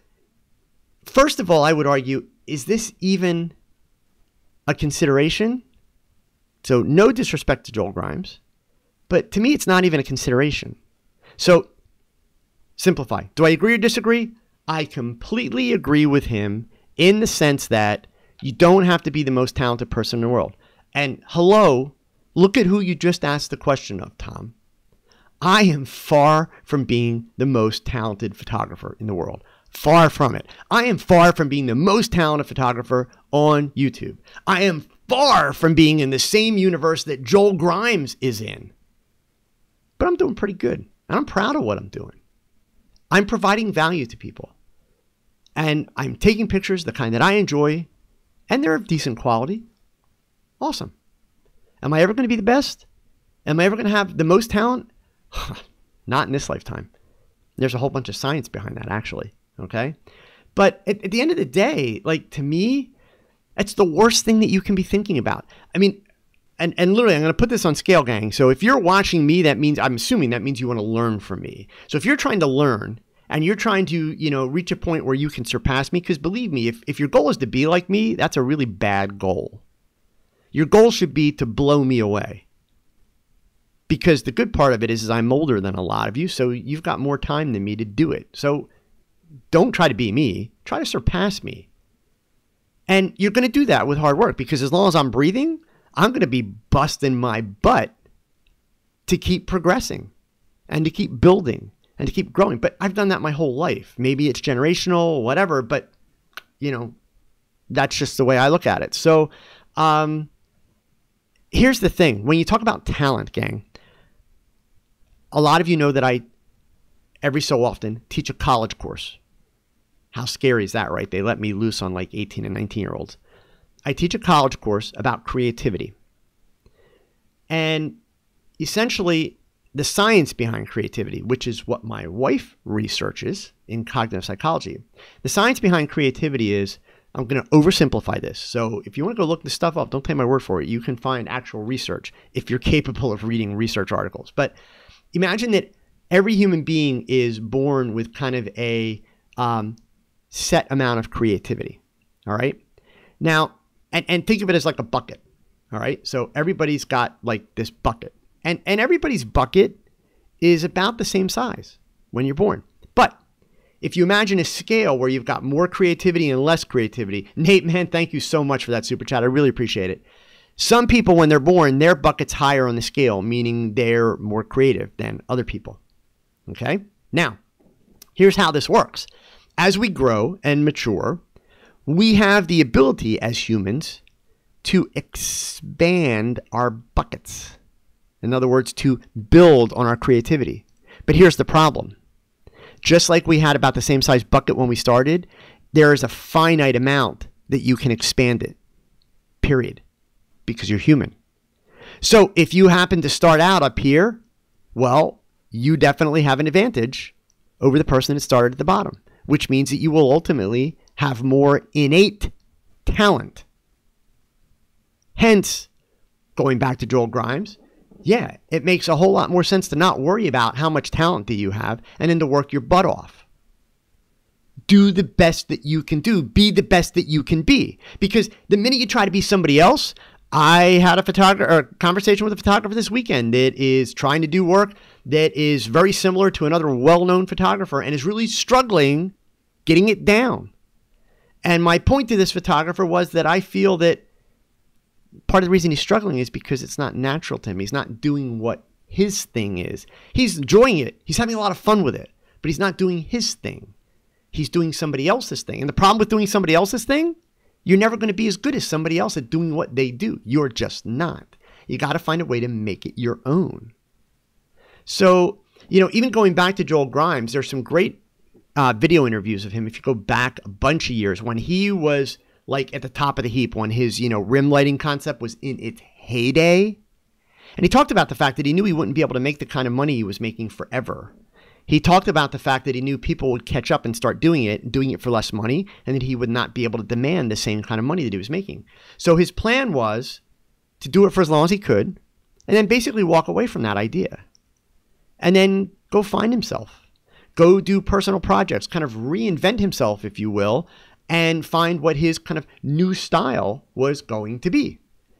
first of all, I would argue, is this even a consideration? So, no disrespect to Joel Grimes, but to me, it's not even a consideration. So, simplify. Do I agree or disagree? I completely agree with him in the sense that you don't have to be the most talented person in the world. And hello, look at who you just asked the question of, Tom. I am far from being the most talented photographer in the world. Far from it. I am far from being the most talented photographer on YouTube. I am far from being in the same universe that Joel Grimes is in. But I'm doing pretty good. And I'm proud of what I'm doing. I'm providing value to people. And I'm taking pictures, the kind that I enjoy, and they're of decent quality. Awesome. Am I ever going to be the best? Am I ever going to have the most talent? Not in this lifetime. There's a whole bunch of science behind that, actually. Okay? But at the end of the day, like, to me, it's the worst thing that you can be thinking about. I mean, and literally, I'm going to put this on scale, gang. So if you're watching me, that means, I'm assuming that means you want to learn from me. So if you're trying to learn and you're trying to, reach a point where you can surpass me, because believe me, if your goal is to be like me, that's a really bad goal. Your goal should be to blow me away. Because the good part of it is I'm older than a lot of you, so you've got more time than me to do it. So don't try to be me. Try to surpass me. And you're going to do that with hard work, because as long as I'm breathing, I'm going to be busting my butt to keep progressing and to keep building and to keep growing. But I've done that my whole life. Maybe it's generational, whatever, but, that's just the way I look at it. So here's the thing. When you talk about talent, gang, a lot of you know that I, every so often, teach a college course. How scary is that, right? They let me loose on like 18 and 19-year-olds. I teach a college course about creativity. And essentially, the science behind creativity, which is what my wife researches in cognitive psychology. The science behind creativity is, I'm going to oversimplify this. So if you want to go look this stuff up, don't take my word for it. You can find actual research if you're capable of reading research articles. But imagine that every human being is born with kind of a set amount of creativity. All right. Now, and think of it as like a bucket. All right. So everybody's got like this bucket. And everybody's bucket is about the same size when you're born. But if you imagine a scale where you've got more creativity and less creativity, Nate, man, thank you so much for that super chat. I really appreciate it. Some people, when they're born, their bucket's higher on the scale, meaning they're more creative than other people. Okay? Now, here's how this works. As we grow and mature, we have the ability as humans to expand our buckets. In other words, to build on our creativity. But here's the problem. Just like we had about the same size bucket when we started, there is a finite amount that you can expand it, period, because you're human. So if you happen to start out up here, well, you definitely have an advantage over the person that started at the bottom, which means that you will ultimately have more innate talent. Hence, going back to Joel Grimes, yeah, it makes a whole lot more sense to not worry about how much talent that you have and then to work your butt off. Do the best that you can do. Be the best that you can be. Because the minute you try to be somebody else, I had a conversation with a photographer this weekend that is trying to do work that is very similar to another well-known photographer and is really struggling getting it down. And my point to this photographer was that I feel that part of the reason he's struggling is because it's not natural to him. He's not doing what his thing is. He's enjoying it. He's having a lot of fun with it, but he's not doing his thing. He's doing somebody else's thing. And the problem with doing somebody else's thing, you're never going to be as good as somebody else at doing what they do. You're just not. You got to find a way to make it your own. So, even going back to Joel Grimes, there's some great video interviews of him. If you go back a bunch of years when he was like at the top of the heap, when his, rim lighting concept was in its heyday. And he talked about the fact that he knew he wouldn't be able to make the kind of money he was making forever. He talked about the fact that he knew people would catch up and start doing it for less money, and that he would not be able to demand the same kind of money that he was making. So his plan was to do it for as long as he could, and then basically walk away from that idea. And then go find himself. Go do personal projects, kind of reinvent himself, if you will, and find what his kind of new style was going to be.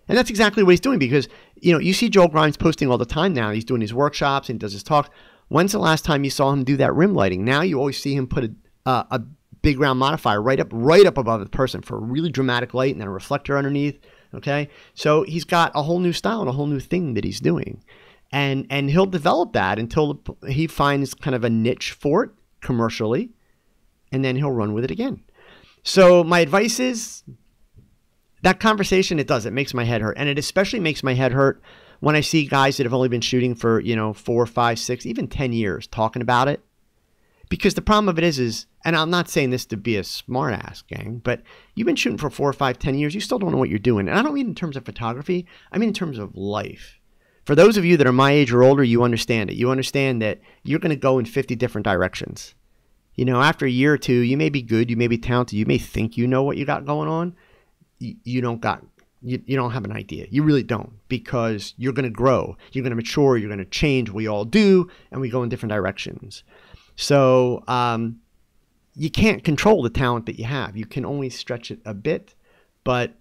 And that's exactly what he's doing because, you see Joel Grimes posting all the time now. He's doing his workshops and does his talks. When's the last time you saw him do that rim lighting? Now you always see him put a big round modifier right up above the person for a really dramatic light and then a reflector underneath. Okay. So he's got a whole new style and a whole new thing that he's doing. And he'll develop that until he finds kind of a niche for it commercially, and then he'll run with it again. So my advice is that conversation, it makes my head hurt. And it especially makes my head hurt when I see guys that have only been shooting for, 4, 5, 6, even 10 years talking about it. Because the problem of it is, and I'm not saying this to be a smart ass, gang, but you've been shooting for 4, 5, 10 years. You still don't know what you're doing. And I don't mean in terms of photography. I mean in terms of life. For those of you that are my age or older, you understand it. You understand that you're going to go in 50 different directions. After a year or two, you may be good, you may be talented, you may think you know what you got going on. You don't have an idea. You really don't, because you're going to grow, you're going to mature, you're going to change. We all do, and we go in different directions. So you can't control the talent that you have. You can only stretch it a bit, but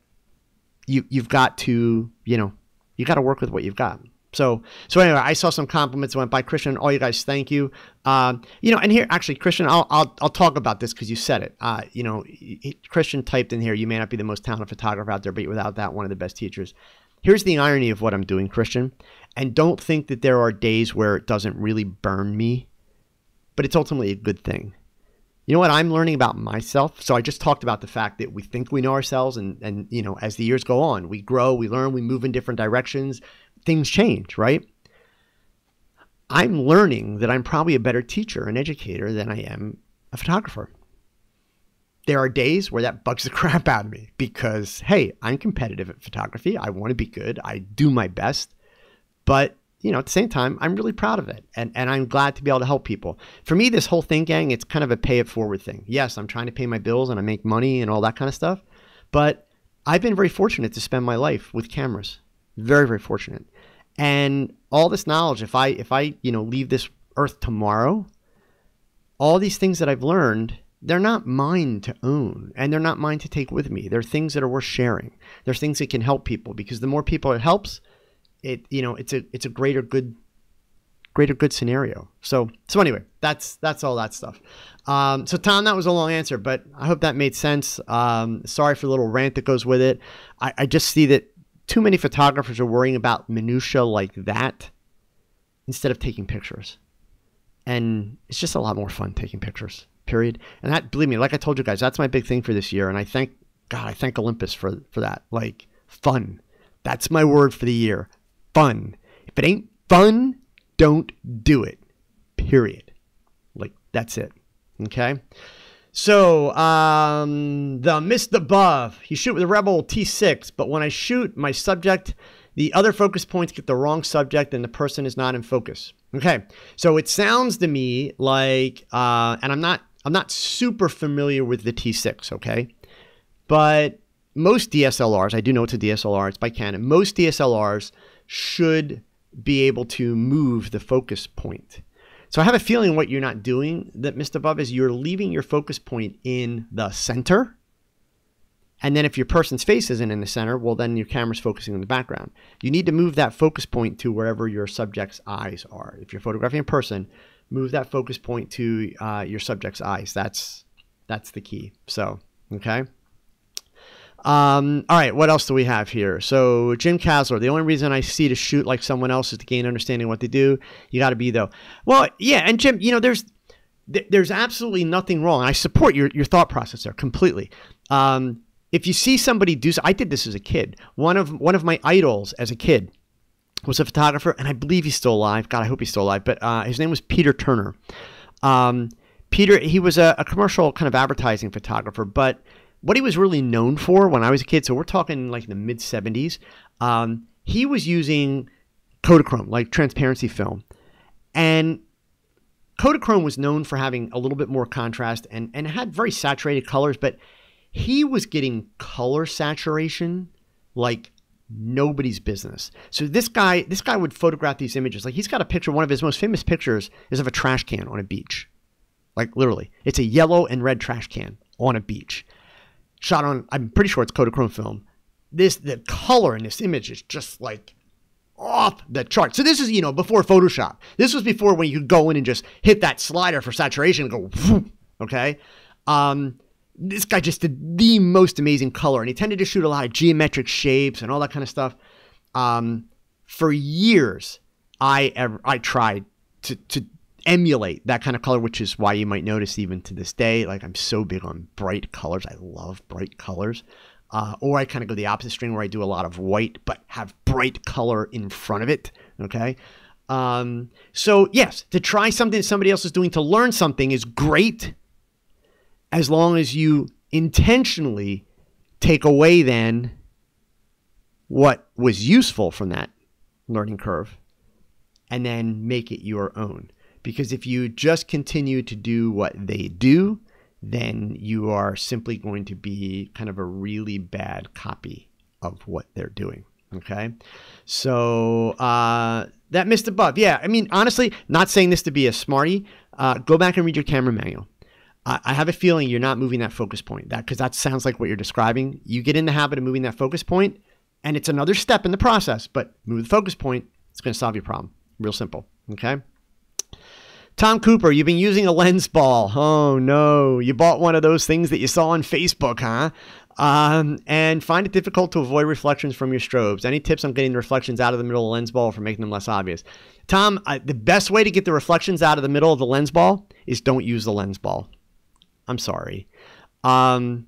you've got to, you got to work with what you've got. So anyway, I saw some compliments that went by. Christian, all you guys, thank you. And here, actually, Christian, I'll talk about this because you said it. Christian typed in here, you may not be the most talented photographer out there, but without that, one of the best teachers. Here's the irony of what I'm doing, Christian. And don't think that there are days where it doesn't really burn me, but it's ultimately a good thing. You know what I'm learning about myself? So I just talked about the fact that we think we know ourselves, and as the years go on, we grow, we learn, we move in different directions. Things change, right? I'm learning that I'm probably a better teacher and educator than I am a photographer. There are days where that bugs the crap out of me because, hey, I'm competitive at photography. I want to be good. I do my best. But, at the same time, I'm really proud of it. And I'm glad to be able to help people. For me, this whole thing, gang, it's kind of a pay it forward thing. Yes, I'm trying to pay my bills and I make money and all that kind of stuff. But I've been very fortunate to spend my life with cameras. Very, very fortunate. And all this knowledge, if I leave this earth tomorrow, all these things that I've learned, they're not mine to own, and they're not mine to take with me. They're things that are worth sharing. They're things that can help people, because the more people it helps, it's a greater good greater good scenario. So anyway, that's all that stuff. So Tom, that was a long answer, but I hope that made sense. Sorry for the little rant that goes with it. I just see that too many photographers are worrying about minutia like that instead of taking pictures. And it's just a lot more fun taking pictures, period. And that, believe me, like I told you guys, that's my big thing for this year. And I thank Olympus for that. Like, fun. That's my word for the year. Fun. If it ain't fun, don't do it, period. Like, that's it. Okay? So, the missed above. You shoot with a Rebel T6, but when I shoot my subject, the other focus points get the wrong subject and the person is not in focus. Okay, so it sounds to me like, and I'm not super familiar with the T6, okay? But most DSLRs, I do know it's a DSLR, it's by Canon, most DSLRs should be able to move the focus point. So I have a feeling what you're not doing that missed above is you're leaving your focus point in the center. And then if your person's face isn't in the center, well, then your camera's focusing on the background. You need to move that focus point to wherever your subject's eyes are. If you're photographing a person, move that focus point to your subject's eyes. That's the key. So, okay. All right, what else do we have here? So Jim Kasler, the only reason I see to shoot like someone else is to gain understanding of what they do. You got to be, though. Well, yeah, and Jim, you know, there's absolutely nothing wrong. I support your thought process there completely. If you see somebody do, I did this as a kid. One of my idols as a kid was a photographer, and I believe he's still alive. God, I hope he's still alive. But his name was Peter Turner. Peter, he was a commercial kind of advertising photographer, but what he was really known for when I was a kid, so we're talking like in the mid 70s, he was using Kodachrome, like transparency film. And Kodachrome was known for having a little bit more contrast and it had very saturated colors, but he was getting color saturation like nobody's business. So this guy would photograph these images. Like, he's got a picture, one of his most famous pictures is of a trash can on a beach. Like, literally. It's a yellow and red trash can on a beach. Shot on, I'm pretty sure it's Kodachrome film. The color in this image is just like off the chart. So this is, before Photoshop. This was before when you could go in and just hit that slider for saturation and go, whoop, okay? This guy just did the most amazing color, and he tended to shoot a lot of geometric shapes and all that kind of stuff. For years, I tried to emulate that kind of color, which is why you might notice even to this day, like, I'm so big on bright colors. I love bright colors. Or I kind of go the opposite string where I do a lot of white, but have bright color in front of it. Okay. So yes, to try something that somebody else is doing to learn something is great, as long as you intentionally take away then what was useful from that learning curve and then make it your own. Because if you just continue to do what they do, then you are simply going to be kind of a really bad copy of what they're doing. Okay. So that missed above. Yeah. I mean, honestly, not saying this to be a smarty. Go back and read your camera manual. I have a feeling you're not moving that focus point, because that sounds like what you're describing. You get in the habit of moving that focus point, and it's another step in the process, but move the focus point. It's going to solve your problem. Real simple. Okay. Tom Cooper, you've been using a lens ball. Oh no, you bought one of those things that you saw on Facebook, huh? And find it difficult to avoid reflections from your strobes. Any tips on getting the reflections out of the middle of the lens ball or for making them less obvious? Tom, the best way to get the reflections out of the middle of the lens ball is don't use the lens ball. I'm sorry. For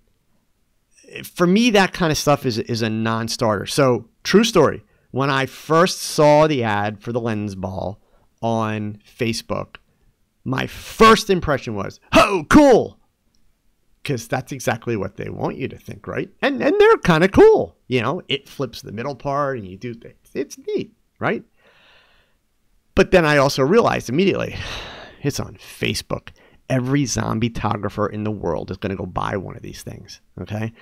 me, that kind of stuff is a non-starter. So, true story. When I first saw the ad for the lens ball on Facebook, my first impression was, oh, cool. Because that's exactly what they want you to think, right? And they're kind of cool. It flips the middle part and you do things. It's neat, right? But then I also realized immediately, it's on Facebook. Every zombie photographer in the world is going to go buy one of these things, okay?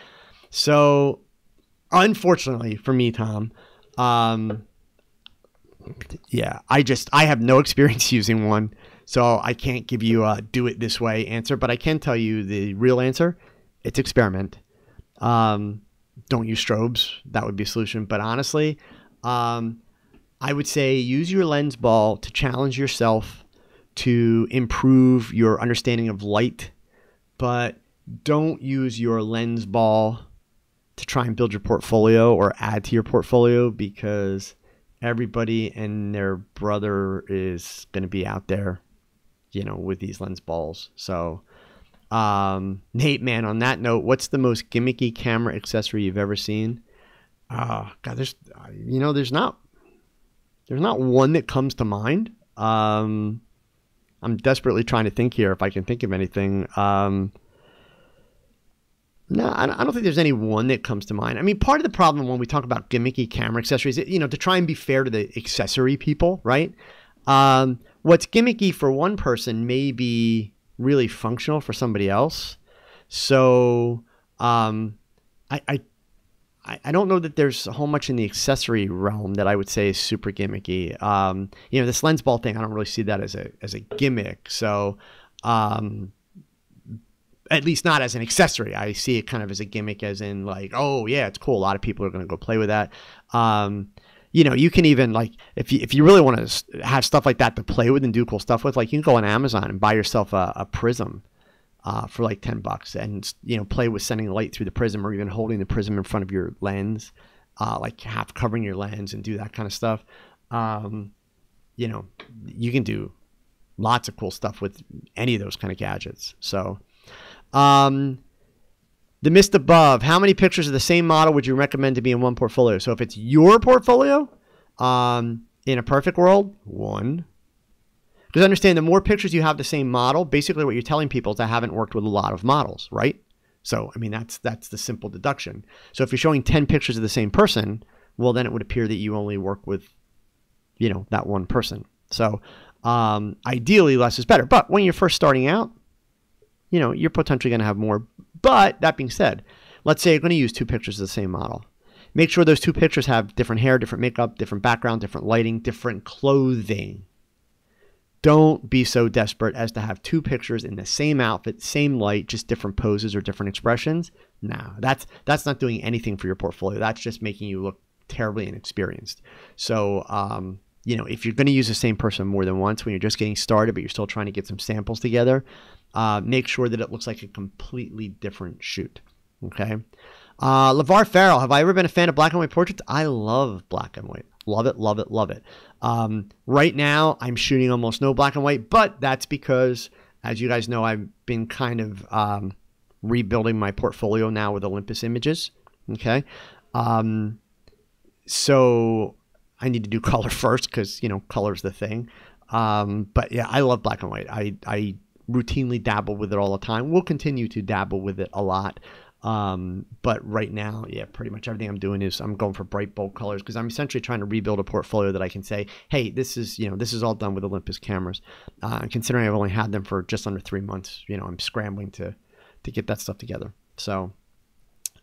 So, unfortunately for me, Tom, yeah, I have no experience using one, so I can't give you a do it this way answer, but I can tell you the real answer. It's experiment. Don't use strobes. That would be a solution. But honestly, I would say use your lens ball to challenge yourself, to improve your understanding of light, but don't use your lens ball to try and build your portfolio or add to your portfolio, because everybody and their brother is going to be out there, with these lens balls. So, Nate, man, on that note, what's the most gimmicky camera accessory you've ever seen? God, there's not one that comes to mind. I'm desperately trying to think here if I can think of anything. No, I don't think there's any one that comes to mind. I mean, part of the problem when we talk about gimmicky camera accessories, to try and be fair to the accessory people, right? What's gimmicky for one person may be really functional for somebody else. So I don't know that there's a whole much in the accessory realm that I would say is super gimmicky. This lens ball thing, I don't really see that as a gimmick. So at least not as an accessory. I see it kind of as a gimmick, as in like, oh yeah, it's cool. A lot of people are going to go play with that. You can even, like, if you really want to have stuff like that to play with and do cool stuff with, like, you can go on Amazon and buy yourself a prism for like $10 and, play with sending light through the prism, or even holding the prism in front of your lens, like half covering your lens, and do that kind of stuff. You can do lots of cool stuff with any of those kind of gadgets. So, the mist above, how many pictures of the same model would you recommend to be in one portfolio? So if it's your portfolio, in a perfect world, one. Because understand, the more pictures you have the same model, basically what you're telling people is I haven't worked with a lot of models, right? So, I mean, that's the simple deduction. So if you're showing 10 pictures of the same person, well, then it would appear that you only work with, that one person. So ideally, less is better. But when you're first starting out, you're potentially going to have more. But that being said, let's say you're going to use 2 pictures of the same model. Make sure those 2 pictures have different hair, different makeup, different background, different lighting, different clothing. Don't be so desperate as to have 2 pictures in the same outfit, same light, just different poses or different expressions. No, that's not doing anything for your portfolio. That's just making you look terribly inexperienced. So, if you're going to use the same person more than once when you're just getting started, but you're still trying to get some samples together, make sure that it looks like a completely different shoot. Okay. LeVar Farrell, have I ever been a fan of black and white portraits? I love black and white. Love it, love it, love it. Right now, I'm shooting almost no black and white, but that's because, as you guys know, I've been kind of rebuilding my portfolio now with Olympus images. Okay. So I need to do color first because, color's the thing. But yeah, I love black and white. I routinely dabble with it all the time. We'll continue to dabble with it a lot. But right now, yeah, pretty much everything I'm doing is I'm going for bright, bold colors, because I'm essentially trying to rebuild a portfolio that I can say, hey, this is all done with Olympus cameras. Considering I've only had them for just under 3 months, I'm scrambling to get that stuff together. So,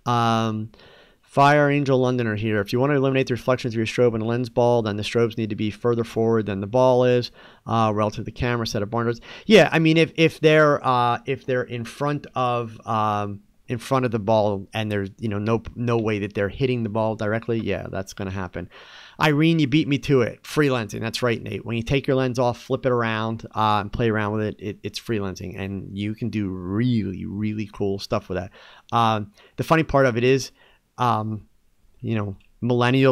Fire Angel Londoner here. If you want to eliminate the reflection through your strobe and a lens ball, then the strobes need to be further forward than the ball is, relative to the camera set of barn doors. Yeah, I mean, if they're in front of the ball and there's no way that they're hitting the ball directly, yeah, that's going to happen. Irene, you beat me to it. Freelancing, that's right, Nate. When you take your lens off, flip it around, and play around with it, it's freelancing, and you can do really, really cool stuff with that. The funny part of it is, millennials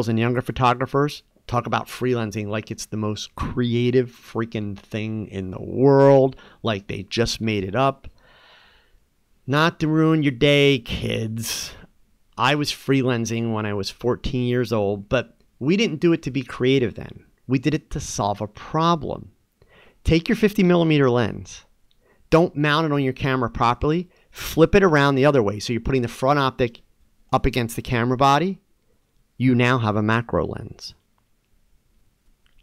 and younger photographers talk about freelancing like it's the most creative freaking thing in the world, like they just made it up. Not to ruin your day, kids. I was freelancing when I was 14 years old, but we didn't do it to be creative then. We did it to solve a problem. Take your 50mm lens. Don't mount it on your camera properly. Flip it around the other way so you're putting the front optic up against the camera body. You now have a macro lens.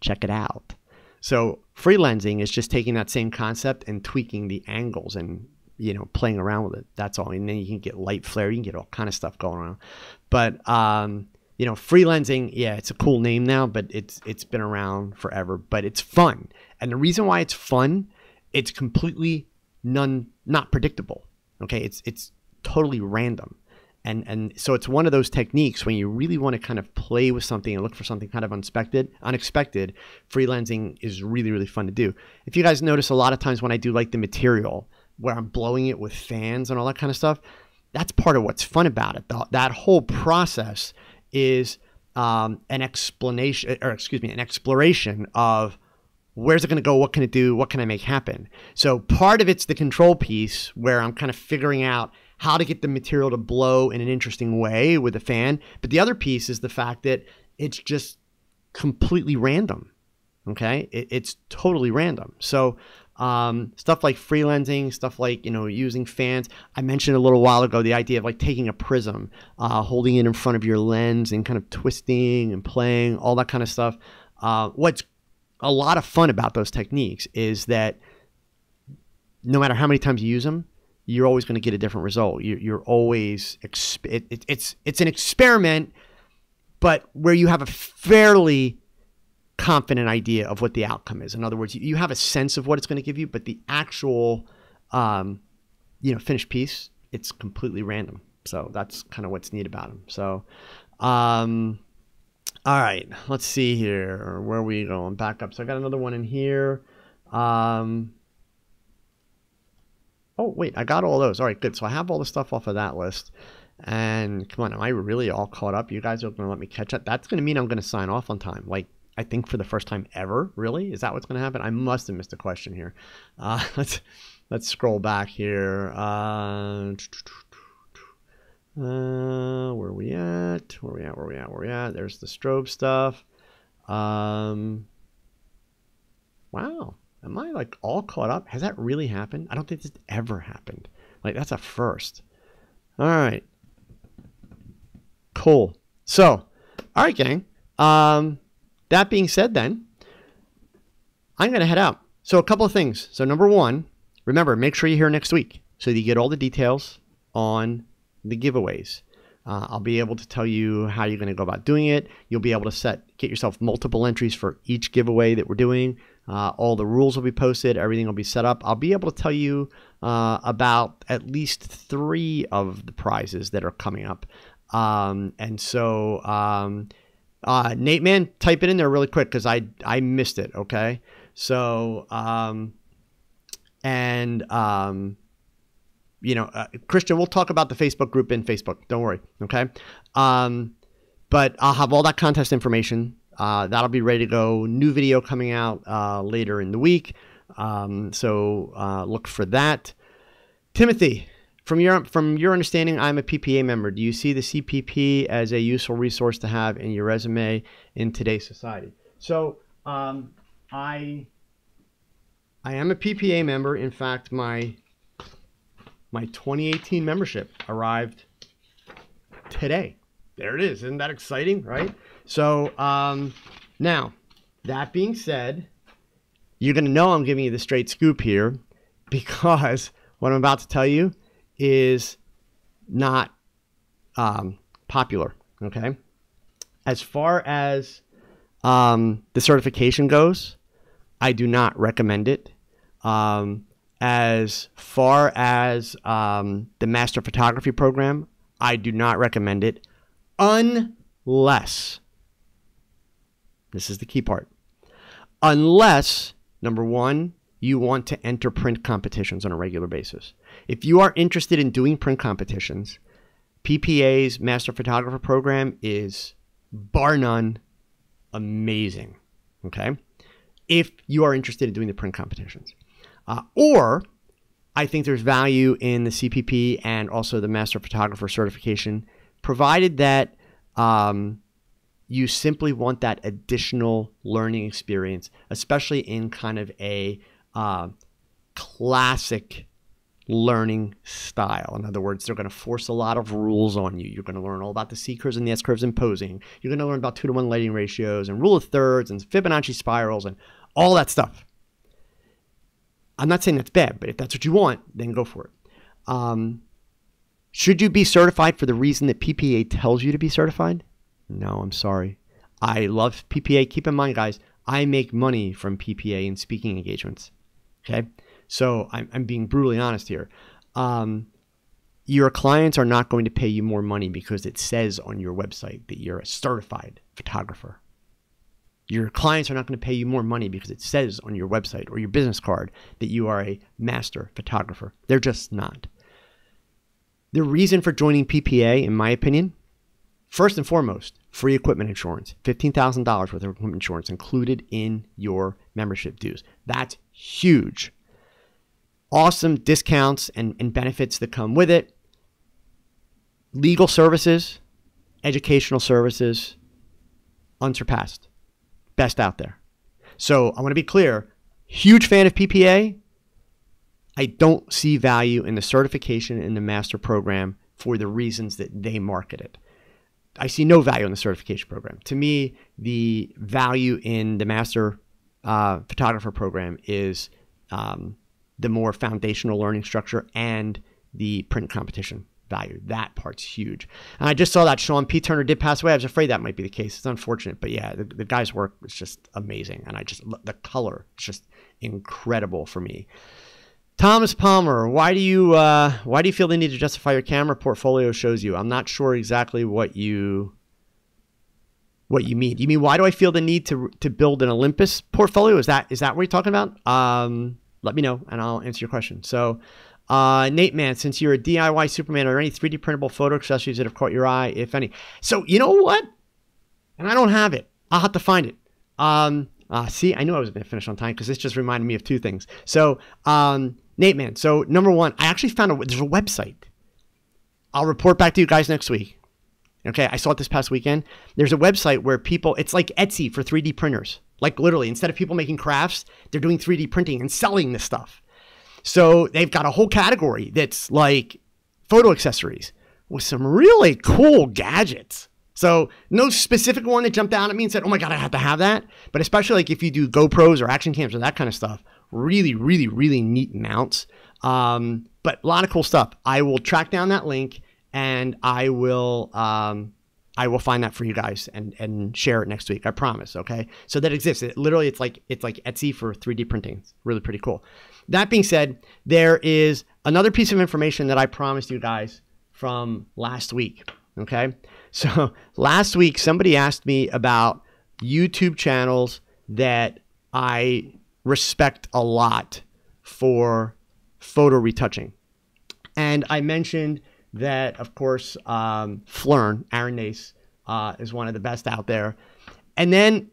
Check it out. So freelancing is just taking that same concept and tweaking the angles and playing around with it. That's all. And then you can get light flare. You can get all kind of stuff going on. But freelancing, yeah, it's a cool name now, but it's been around forever. But it's fun, and the reason why it's fun, it's completely not predictable. Okay, it's totally random, And so it's one of those techniques when you really want to kind of play with something and look for something kind of unexpected. Freelancing is really, really fun to do. If you guys notice, a lot of times when I do like the material where I'm blowing it with fans and all that kind of stuff, that's part of what's fun about it. That whole process is an exploration of where's it going to go, what can it do, what can I make happen. So part of it's the control piece where I'm kind of figuring out how to get the material to blow in an interesting way with a fan. But the other piece is the fact that it's just completely random. Okay, it's totally random. So stuff like freelancing, stuff like, using fans. I mentioned a little while ago the idea of like taking a prism, holding it in front of your lens and kind of twisting and playing, all that kind of stuff. What's a lot of fun about those techniques is that no matter how many times you use them, you're always going to get a different result. You're always, it's an experiment, but where you have a fairly confident idea of what the outcome is. In other words, you have a sense of what it's going to give you, but the actual, finished piece, it's completely random. So that's kind of what's neat about them. So, all right, let's see here. Where are we going? Back up. So I got another one in here. Oh, wait, I got all those. All right, good. So I have all the stuff off of that list. And come on, am I really all caught up? You guys are going to let me catch up? That's going to mean I'm going to sign off on time. Like, I think for the first time ever. Really? Is that what's going to happen? I must have missed a question here. Let's scroll back here. Where are we at? Where we at? There's the strobe stuff. Wow. Am I like all caught up? Has that really happened? I don't think this ever happened. Like, that's a first. All right. Cool. So, all right, gang. That being said, then, I'm going to head out. So a couple of things. So number one, remember, make sure you're here next week so that you get all the details on the giveaways. I'll be able to tell you how you're going to go about doing it. You'll be able to get yourself multiple entries for each giveaway that we're doing. All the rules will be posted. Everything will be set up. I'll be able to tell you about at least 3 of the prizes that are coming up. And so, Nate, man, type it in there really quick because I missed it. Okay. So, Christian, we'll talk about the Facebook group in Facebook. Don't worry. Okay. But I'll have all that contest information. That'll be ready to go. New video coming out later in the week. So look for that. Timothy, from your understanding, I'm a PPA member. Do you see the CPP as a useful resource to have in your resume in today's society? So I am a PPA member. In fact, my 2018 membership arrived today. There it is. Isn't that exciting, right? So now, that being said, you're going to know I'm giving you the straight scoop here because what I'm about to tell you is not popular, okay? As far as the certification goes, I do not recommend it. As far as the Master Photography program, I do not recommend it unless, this is the key part, unless, number one, you want to enter print competitions on a regular basis. If you are interested in doing print competitions, PPA's Master Photographer program is, bar none, amazing, okay? If you are interested in doing the print competitions. Or I think there's value in the CPP and also the Master Photographer certification, provided that you simply want that additional learning experience, especially in kind of a classic learning style. In other words, they're going to force a lot of rules on you. You're going to learn all about the C curves and the S curves in posing. You're going to learn about 2-to-1 lighting ratios and rule of thirds and Fibonacci spirals and all that stuff. I'm not saying that's bad, but if that's what you want, then go for it. Should you be certified for the reason that PPA tells you to be certified? No, I'm sorry. I love PPA. Keep in mind, guys, I make money from PPA in speaking engagements. Okay? So I'm being brutally honest here. your clients are not going to pay you more money because it says on your website that you're a certified photographer. Your clients are not going to pay you more money because it says on your website or your business card that you are a master photographer. They're just not. The reason for joining PPA, in my opinion, first and foremost, free equipment insurance, $15,000 worth of equipment insurance included in your membership dues. That's huge. Awesome discounts and benefits that come with it. Legal services, educational services, unsurpassed. Best out there. So I want to be clear, huge fan of PPA. I don't see value in the certification in the master program for the reasons that they market it. I see no value in the certification program. To me, the value in the master photographer program is the more foundational learning structure and the print competition value. That part's huge. And I just saw that Sean P. Turner did pass away. I was afraid that might be the case. It's unfortunate, but yeah, the guy's work was just amazing. And the color is just incredible for me. Thomas Palmer, why do you feel the need to justify your camera portfolio shows you? I'm not sure exactly what you mean. You mean, why do I feel the need to build an Olympus portfolio? Is that what you're talking about? Let me know and I'll answer your question. So, Nate Man, since you're a DIY Superman, are there any 3D printable photo accessories that have caught your eye, if any? So, you know what? And I don't have it. I'll have to find it. See, I knew I was going to finish on time because this just reminded me of two things. So, Nate Man, so number one, I actually found there's a website. I'll report back to you guys next week. Okay, I saw it this past weekend. There's a website where it's like Etsy for 3D printers. Like literally, instead of people making crafts, they're doing 3D printing and selling this stuff. So they've got a whole category that's like photo accessories with some really cool gadgets. So no specific one that jumped out at me and said, oh my God, I have to have that. But especially like if you do GoPros or action cams or that kind of stuff, really, really, really neat mounts. But a lot of cool stuff. I will track down that link and I will find that for you guys and share it next week. I promise. Okay. So that exists. It's like Etsy for 3D printing. It's really pretty cool. That being said, there is another piece of information that I promised you guys from last week. Okay. So last week, somebody asked me about YouTube channels that I respect a lot for photo retouching. And I mentioned that, of course, Flern, Aaron Nace, is one of the best out there. And then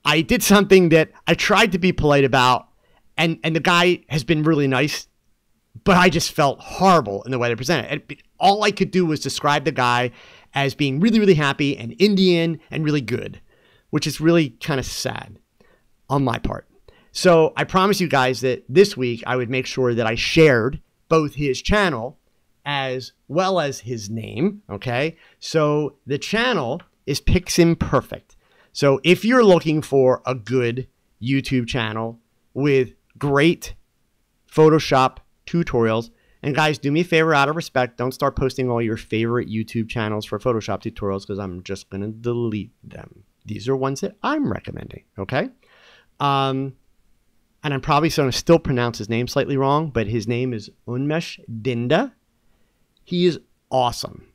I did something that I tried to be polite about, and the guy has been really nice, but I just felt horrible in the way they presented it. All I could do was describe the guy as being really, really happy and Indian and really good, which is really kind of sad on my part. So I promised you guys that this week I would make sure that I shared both his channel as well as his name, okay? So the channel is Piximperfect. So if you're looking for a good YouTube channel with great Photoshop tutorials, and guys, do me a favor out of respect, don't start posting all your favorite YouTube channels for Photoshop tutorials because I'm just going to delete them. These are ones that I'm recommending, okay? And I'm probably going to still pronounce his name slightly wrong, but his name is Unmesh Dinda. He is awesome.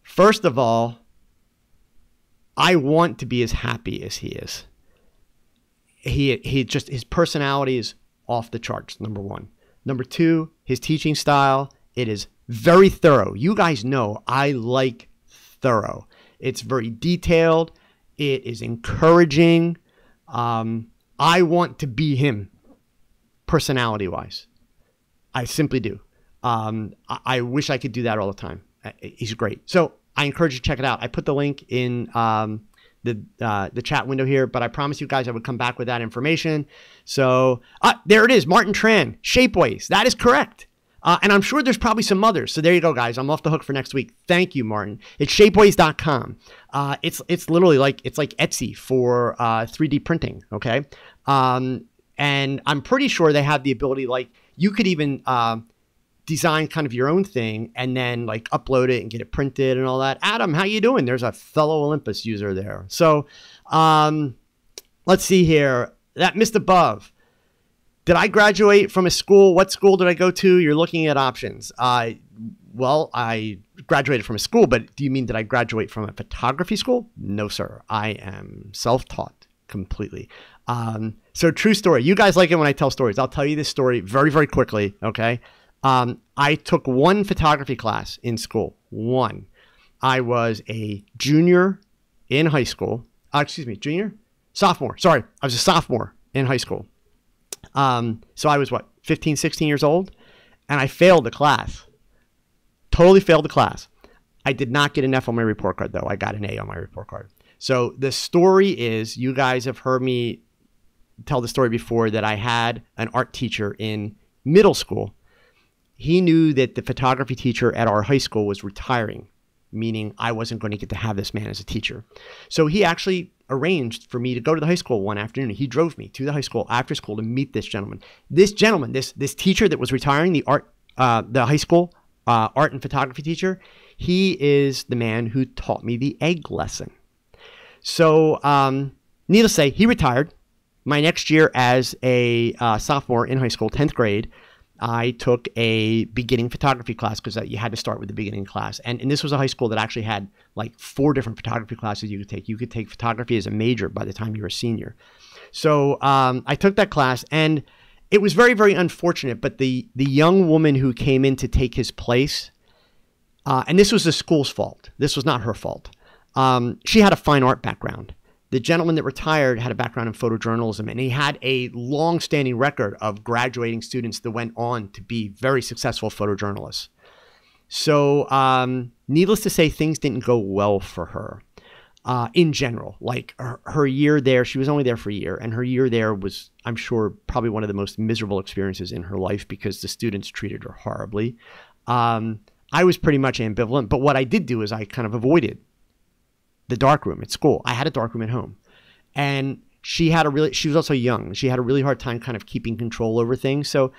First of all, I want to be as happy as he is. His personality is off the charts, number one. Number two, his teaching style, it is very thorough. You guys know I like thorough. It's very detailed. It is encouraging. I want to be him personality-wise. I simply do. I wish I could do that all the time. He's great. So I encourage you to check it out. I put the link in the chat window here, but I promised you guys I would come back with that information. So there it is, Martin Tran, Shapeways. That is correct. And I'm sure there's probably some others. So there you go, guys. I'm off the hook for next week. Thank you, Martin. It's shapeways.com. It's literally like Etsy for 3D printing. Okay. And I'm pretty sure they have the ability, like you could even design kind of your own thing and then like upload it and get it printed and all that. Adam, how you doing? There's a fellow Olympus user there. So let's see here. That missed above. Did I graduate from a school? What school did I go to? You're looking at options. well, I graduated from a school, but do you mean did I graduate from a photography school? No, sir. I am self-taught completely. So true story. You guys like it when I tell stories. I'll tell you this story very, very quickly, okay? I took one photography class in school. One. I was a junior in high school. Sophomore. Sorry. I was a sophomore in high school. So I was 15, 16 years old, and I failed the class. Totally failed the class. I did not get an F on my report card, though. I got an A on my report card. So the story is, you guys have heard me tell the story before, that I had an art teacher in middle school. He knew that the photography teacher at our high school was retiring, meaning I wasn't going to get to have this man as a teacher. So he actually arranged for me to go to the high school one afternoon. He drove me to the high school after school to meet this gentleman. This gentleman, this teacher that was retiring, the high school art and photography teacher, he is the man who taught me the egg lesson. So needless to say, he retired. My next year as a sophomore in high school, 10th grade, I took a beginning photography class, because you had to start with the beginning class. And this was a high school that actually had like 4 different photography classes you could take. You could take photography as a major by the time you were a senior. So I took that class, and it was very, very unfortunate. But the young woman who came in to take his place, and this was the school's fault. This was not her fault. She had a fine art background. The gentleman that retired had a background in photojournalism, and he had a long-standing record of graduating students that went on to be very successful photojournalists. So needless to say, things didn't go well for her in general. Like her year there, she was only there for a year, and her year there was, I'm sure, probably one of the most miserable experiences in her life, because the students treated her horribly. I was pretty much ambivalent, but what I did do is I kind of avoided the dark room at school. I had a dark room at home, and she was also young. She had a really hard time kind of keeping control over things. So,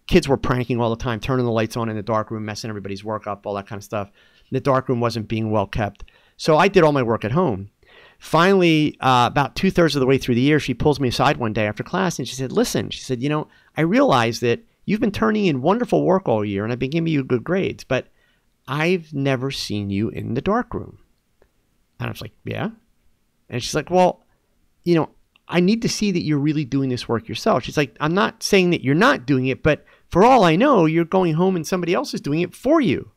kids were pranking all the time, turning the lights on in the dark room, messing everybody's work up, all that kind of stuff. The dark room wasn't being well kept. So I did all my work at home. Finally, about 2/3 of the way through the year, she pulls me aside one day after class, and she said, listen, she said, I realize that you've been turning in wonderful work all year, and I've been giving you good grades, but I've never seen you in the dark room. And I was like, yeah. And she's like, well, I need to see that you're really doing this work yourself. She's like, I'm not saying that you're not doing it, but for all I know, you're going home and somebody else is doing it for you.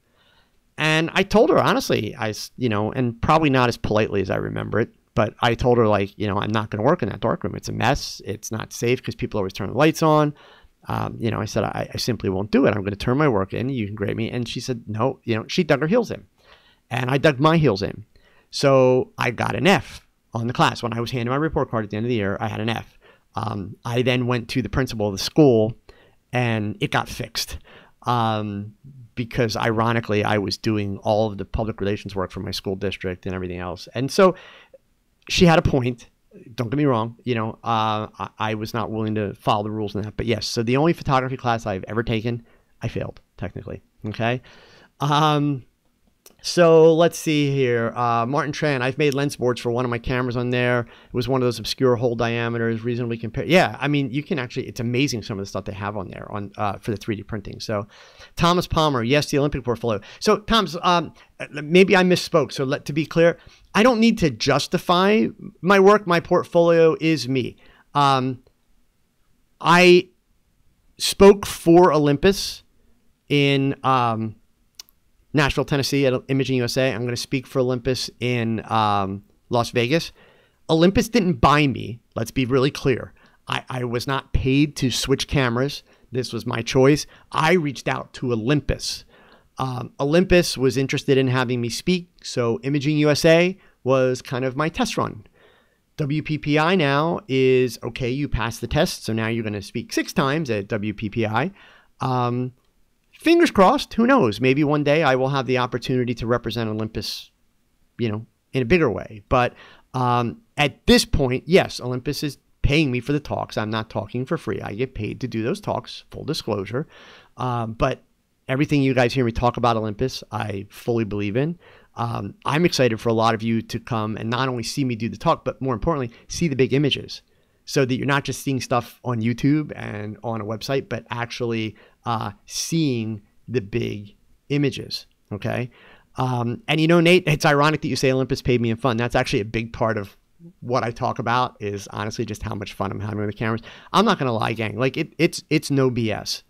And I told her, honestly, and probably not as politely as I remember it, but I told her, like, I'm not going to work in that dark room. It's a mess. It's not safe because people always turn the lights on. I said, I simply won't do it. I'm going to turn my work in. You can grade me. And she said, no, she dug her heels in, and I dug my heels in. So I got an F on the class. When I was handing my report card at the end of the year, I had an F. I then went to the principal of the school, and it got fixed because, ironically, I was doing all of the public relations work for my school district and everything else. And so she had a point. Don't get me wrong. I was not willing to follow the rules in that. But yes, so the only photography class I've ever taken, I failed, technically. Okay. So let's see here. Martin Tran, I've made lens boards for one of my cameras on there. It was one of those obscure hole diameters, reasonably compared. Yeah, I mean, you can actually, it's amazing some of the stuff they have on there for the 3D printing. So Thomas Palmer, yes, the Olympic portfolio. So Tom's, maybe I misspoke. So to be clear, I don't need to justify my work. My portfolio is me. I spoke for Olympus in Nashville, Tennessee at Imaging USA. I'm going to speak for Olympus in Las Vegas. Olympus didn't buy me. Let's be really clear. I was not paid to switch cameras. This was my choice. I reached out to Olympus. Olympus was interested in having me speak, so Imaging USA was kind of my test run. WPPI now is, okay, you passed the test, so now you're going to speak 6 times at WPPI. Fingers crossed, who knows? Maybe one day I will have the opportunity to represent Olympus, in a bigger way. But at this point, yes, Olympus is paying me for the talks. I'm not talking for free. I get paid to do those talks, full disclosure. But everything you guys hear me talk about Olympus, I fully believe in. I'm excited for a lot of you to come and not only see me do the talk, but more importantly, see the big images, so that you're not just seeing stuff on YouTube and on a website, but actually seeing the big images. Okay. And you know, Nate, it's ironic that you say Olympus paid me in fun. That's actually a big part of what I talk about, is honestly just how much fun I'm having with the cameras. I'm not going to lie, gang. Like it's no BS.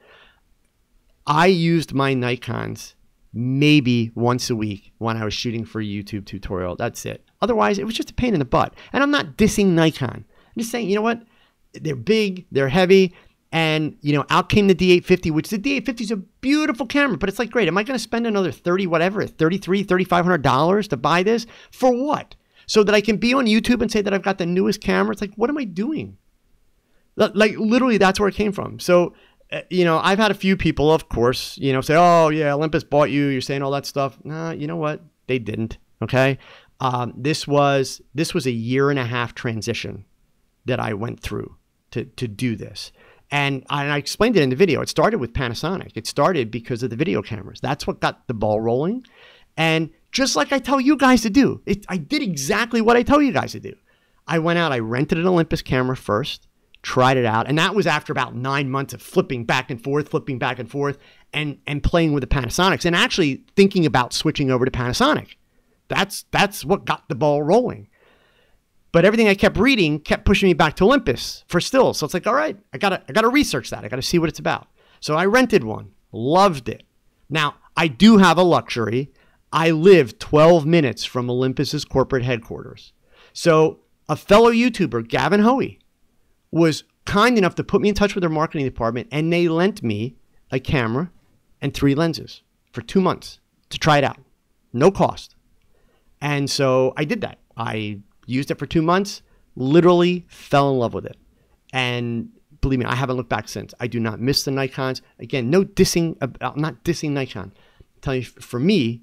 I used my Nikons maybe once a week when I was shooting for a YouTube tutorial. That's it. Otherwise, it was just a pain in the butt. And I'm not dissing Nikon. I'm just saying, you know what? They're big, they're heavy, and, you know, out came the D850, which the D850 is a beautiful camera, but it's like, great, am I going to spend another $3,500 to buy this? For what? So that I can be on YouTube and say that I've got the newest camera? It's like, what am I doing? Like, literally, that's where it came from. So, you know, I've had a few people, of course, you know, say, oh, yeah, Olympus bought you. You're saying all that stuff. Nah, you know what? They didn't, okay? This was a 1.5 year transition that I went through to do this. And I explained it in the video. It started with Panasonic. It started because of the video cameras. That's what got the ball rolling. And just like I tell you guys to do, I did exactly what I tell you guys to do. I went out, I rented an Olympus camera first, tried it out. And that was after about 9 months of flipping back and forth, and playing with the Panasonics and actually thinking about switching over to Panasonic. That's what got the ball rolling. But everything I kept reading kept pushing me back to Olympus for still. So it's like, all right, I gotta research that. I gotta see what it's about. So I rented one, loved it. Now, I do have a luxury. I live 12 minutes from Olympus's corporate headquarters. So a fellow YouTuber, Gavin Hoey, was kind enough to put me in touch with their marketing department, and they lent me a camera and 3 lenses for 2 months to try it out. No cost. And so I did that. I used it for 2 months, literally fell in love with it. And believe me, I haven't looked back since. I do not miss the Nikons. Again, no dissing. I'm not dissing Nikon. I'm telling you, for me,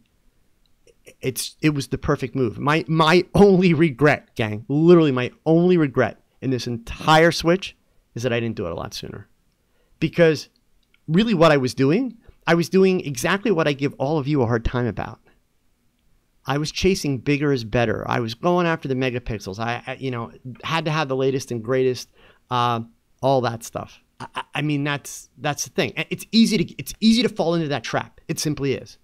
it was the perfect move. My only regret, gang, literally my only regret in this entire switch is that I didn't do it a lot sooner. Because really what I was doing exactly what I give all of you a hard time about. I was chasing bigger is better. I was going after the megapixels. I you know, had to have the latest and greatest, all that stuff. I mean, that's the thing. It's easy to fall into that trap. It simply is.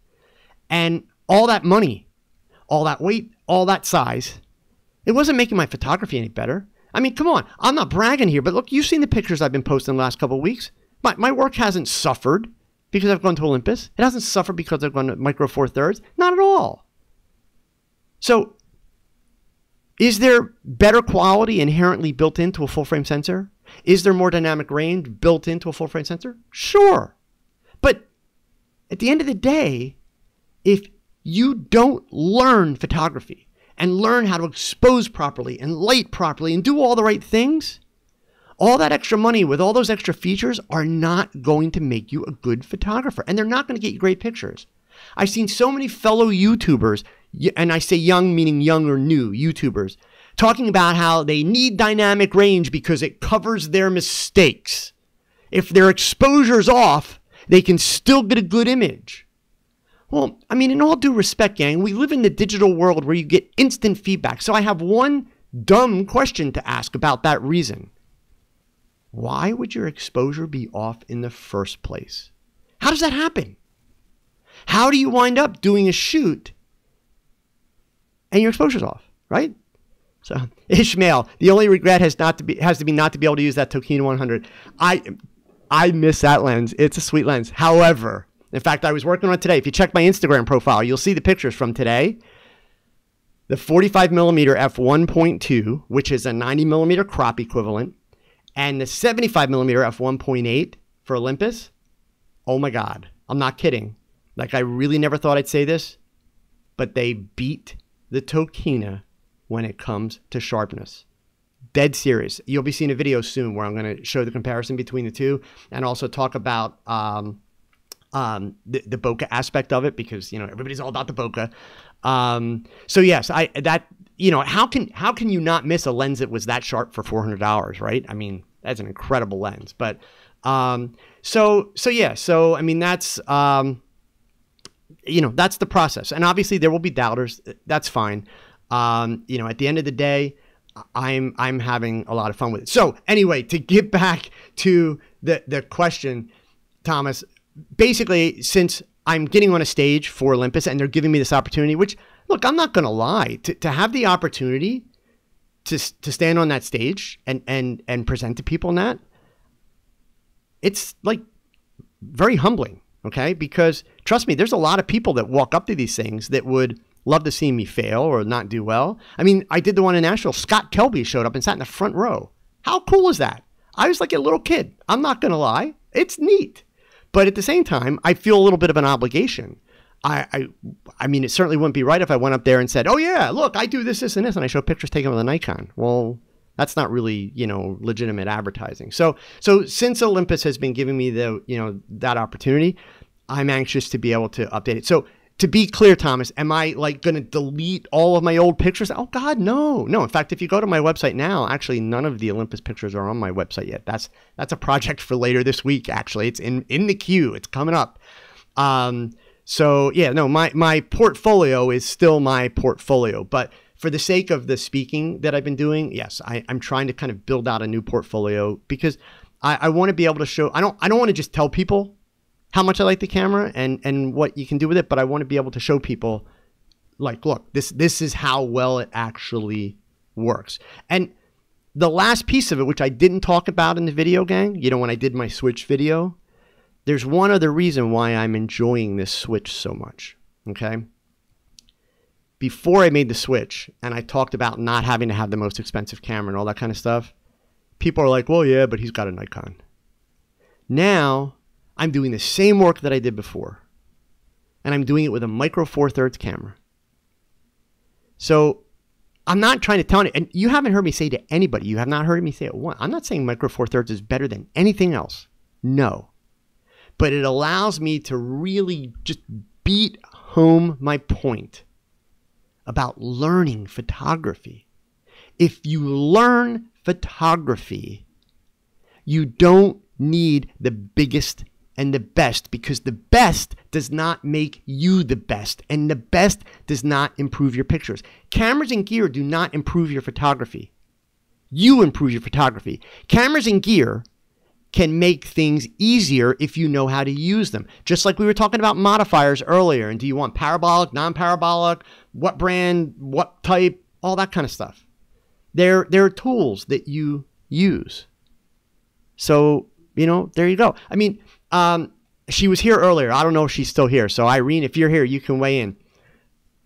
And all that money, all that weight, all that size, it wasn't making my photography any better. I mean, come on. I'm not bragging here, but look, you've seen the pictures I've been posting the last couple of weeks. My work hasn't suffered because I've gone to Olympus. It hasn't suffered because I've gone to Micro Four Thirds. Not at all. So is there better quality inherently built into a full frame sensor? Is there more dynamic range built into a full frame sensor? Sure. But at the end of the day, if you don't learn photography and learn how to expose properly and light properly and do all the right things, all that extra money with all those extra features are not going to make you a good photographer, and they're not going to get you great pictures. I've seen so many fellow YouTubers, and I say young meaning young or new YouTubers, talking about how they need dynamic range because it covers their mistakes. If their exposure's off, they can still get a good image. Well, I mean, in all due respect, gang, we live in the digital world where you get instant feedback. So I have one dumb question to ask about that reason. Why would your exposure be off in the first place? How does that happen? How do you wind up doing a shoot and your exposure's off, right? So Ishmael, the only regret has to be not to be able to use that Tokina 100. I miss that lens. It's a sweet lens. However, in fact, I was working on it today. If you check my Instagram profile, you'll see the pictures from today. The 45mm f1.2, which is a 90mm crop equivalent, and the 75mm f1.8 for Olympus. Oh my God, I'm not kidding. Like, I really never thought I'd say this, but they beat the Tokina when it comes to sharpness. Dead serious. You'll be seeing a video soon where I'm going to show the comparison between the two and also talk about the bokeh aspect of it, because, you know, everybody's all about the bokeh. So yes, you know, how can you not miss a lens that was that sharp for $400, right? I mean, that's an incredible lens. But so I mean, that's you know, that's the process. And obviously there will be doubters. That's fine. You know, at the end of the day, I'm having a lot of fun with it. So anyway, to get back to the question, Thomas, basically, since I'm getting on a stage for Olympus and they're giving me this opportunity, which, look, I'm not going to lie. To have the opportunity to stand on that stage and present to people in that, it's like very humbling, okay? Because trust me, there's a lot of people that walk up to these things that would love to see me fail or not do well. I mean, I did the one in Nashville. Scott Kelby showed up and sat in the front row. How cool is that? I was like a little kid. I'm not going to lie. It's neat. But at the same time, I feel a little bit of an obligation. I mean, it certainly wouldn't be right if I went up there and said, oh yeah, look, I do this, this, and this, and I show pictures taken with a Nikon. Well, that's not really, legitimate advertising. So since Olympus has been giving me that opportunity, I'm anxious to be able to update it. So to be clear, Thomas, am I like going to delete all of my old pictures? Oh God, no. In fact, if you go to my website now, actually none of the Olympus pictures are on my website yet. That's a project for later this week. Actually, it's in the queue. It's coming up. So yeah, no, my portfolio is still my portfolio, but for the sake of the speaking that I've been doing, yes, I'm trying to kind of build out a new portfolio because I want to be able to show, I don't want to just tell people how much I like the camera and what you can do with it, but I want to be able to show people like, look, this is how well it actually works. And the last piece of it, which I didn't talk about in the video, gang, when I did my Switch video, there's one other reason why I'm enjoying this Switch so much, okay? Before I made the Switch and I talked about not having to have the most expensive camera and all that kind of stuff, people are like, well, yeah, but he's got a Nikon. Now, I'm doing the same work that I did before, and I'm doing it with a micro four thirds camera. So I'm not trying to tell you, and you haven't heard me say to anybody, you have not heard me say it once. I'm not saying micro four thirds is better than anything else. No. But it allows me to really just beat home my point about learning photography. If you learn photography, you don't need the biggest and the best, because the best does not make you the best, and the best does not improve your pictures. Cameras and gear do not improve your photography. You improve your photography. Cameras and gear can make things easier if you know how to use them. Just like we were talking about modifiers earlier, and do you want parabolic, non-parabolic, what brand, what type, all that kind of stuff. They're tools that you use. So, there you go. I mean, she was here earlier. I don't know if she's still here. So Irene, if you're here, you can weigh in.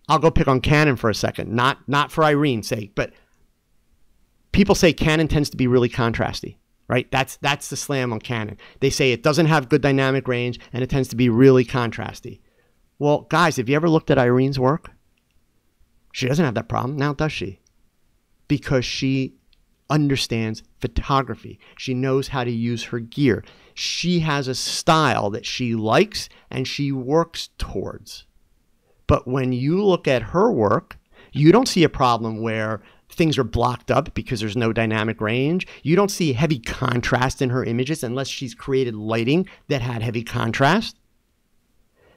I'll go pick on Canon for a second. Not for Irene's sake, but people say Canon tends to be really contrasty. Right? That's the slam on Canon. They say it doesn't have good dynamic range and it tends to be really contrasty. Well, guys, have you ever looked at Irene's work? She doesn't have that problem. Now, does she? Because she understands photography. She knows how to use her gear. She has a style that she likes and she works towards. But when you look at her work, you don't see a problem where things are blocked up because there's no dynamic range. You don't see heavy contrast in her images unless she's created lighting that had heavy contrast.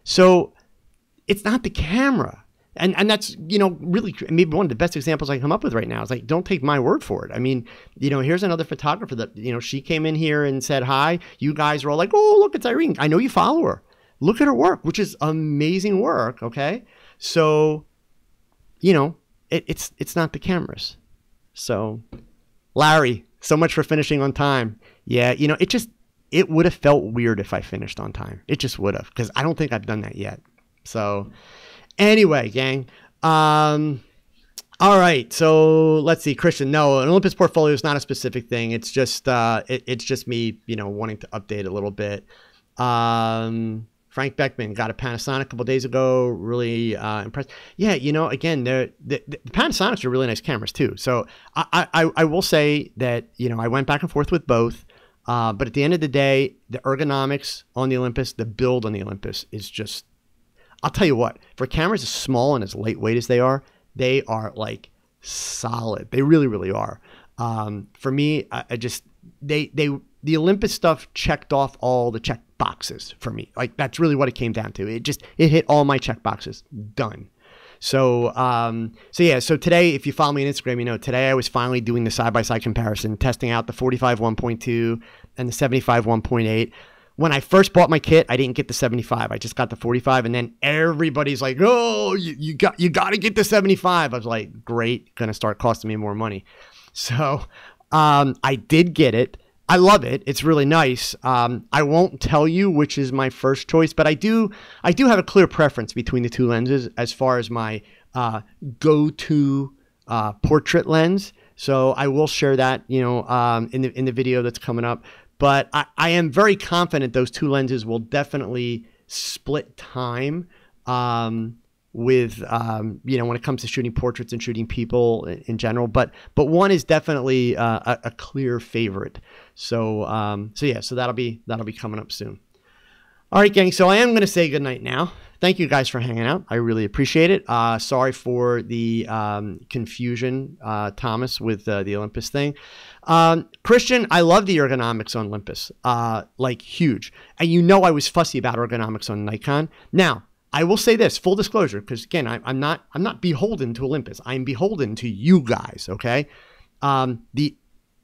So it's not the camera. And that's, really maybe one of the best examples I can come up with right now. Is like, don't take my word for it. I mean, here's another photographer that, she came in here and said hi. You guys were all like, oh, look, it's Irene. I know you follow her. Look at her work, which is amazing work, okay? So, it's not the cameras. So, Larry, so much for finishing on time. Yeah, it would have felt weird if I finished on time. It just would have, because I don't think I've done that yet. So, anyway, gang. All right. So let's see, Christian. No, an Olympus portfolio is not a specific thing. It's just it's just me, wanting to update a little bit. Frank Beckman got a Panasonic a couple days ago. Really impressed. Yeah, again, the Panasonics are really nice cameras too. So I will say that, I went back and forth with both. But at the end of the day, the ergonomics on the Olympus, the build on the Olympus is just, I'll tell you what, for cameras as small and as lightweight as they are like solid. They really, really are. For me, the Olympus stuff checked off all the check boxes for me. Like, that's really what it came down to. It hit all my check boxes. Done. So today, if you follow me on Instagram, today I was finally doing the side-by-side comparison, testing out the 45 1.2 and the 75 1.8. when I first bought my kit, I didn't get the 75. I just got the 45. And then everybody's like, oh, you got to get the 75. I was like, great, going to start costing me more money. So I did get it. I love it. It's really nice. I won't tell you which is my first choice, but I do have a clear preference between the two lenses as far as my go-to portrait lens. So I will share that, you know, in the video that's coming up. But I am very confident those two lenses will definitely split time with, you know, when it comes to shooting portraits and shooting people in general. But one is definitely a clear favorite. So yeah, so that'll be coming up soon. All right, gang. So I am going to say goodnight now. Thank you guys for hanging out. I really appreciate it. Sorry for the confusion, Thomas, with the Olympus thing. Christian, I love the ergonomics on Olympus, like huge. And you know I was fussy about ergonomics on Nikon. Now, I will say this, full disclosure, because again, I'm not beholden to Olympus. I'm beholden to you guys, okay? The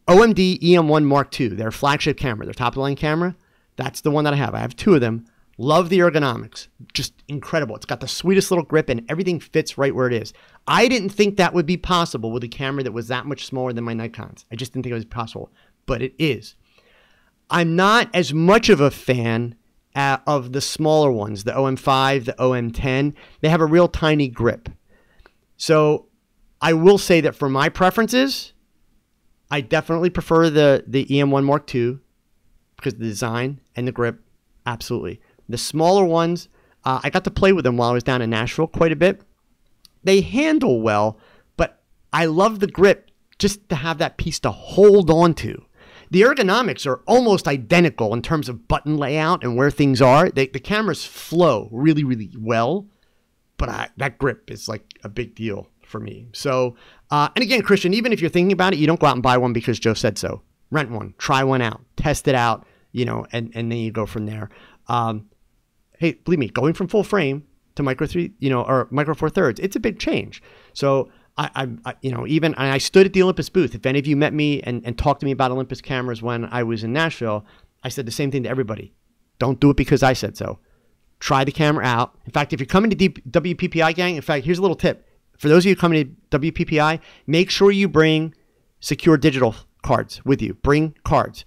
OMD EM1 Mark II, their flagship camera, their top-of-the-line camera, that's the one that I have. I have two of them. Love the ergonomics. Just incredible. It's got the sweetest little grip and everything fits right where it is. I didn't think that would be possible with a camera that was that much smaller than my Nikons. I just didn't think it was possible, but it is. I'm not as much of a fan of the smaller ones, the OM5, the OM10. They have a real tiny grip. So I will say that for my preferences, I definitely prefer the EM1 Mark II because of the design and the grip. Absolutely. The smaller ones, I got to play with them while I was down in Nashville quite a bit. They handle well, but I love the grip just to have that piece to hold on to. The ergonomics are almost identical in terms of button layout and where things are. The cameras flow really, really well, but that grip is like a big deal for me. So, and again, Christian, even if you're thinking about it, you don't go out and buy one because Joe said so. Rent one, try one out, test it out, you know, and then you go from there. Hey, believe me, going from full frame to micro 3, you know, or micro 4/3, it's a big change. So I you know, even I stood at the Olympus booth. If any of you met me and talked to me about Olympus cameras when I was in Nashville, I said the same thing to everybody. Don't do it because I said so. Try the camera out. In fact, if you're coming to WPPI, gang, in fact, here's a little tip. For those of you coming to WPPI, make sure you bring secure digital cards with you. Bring cards.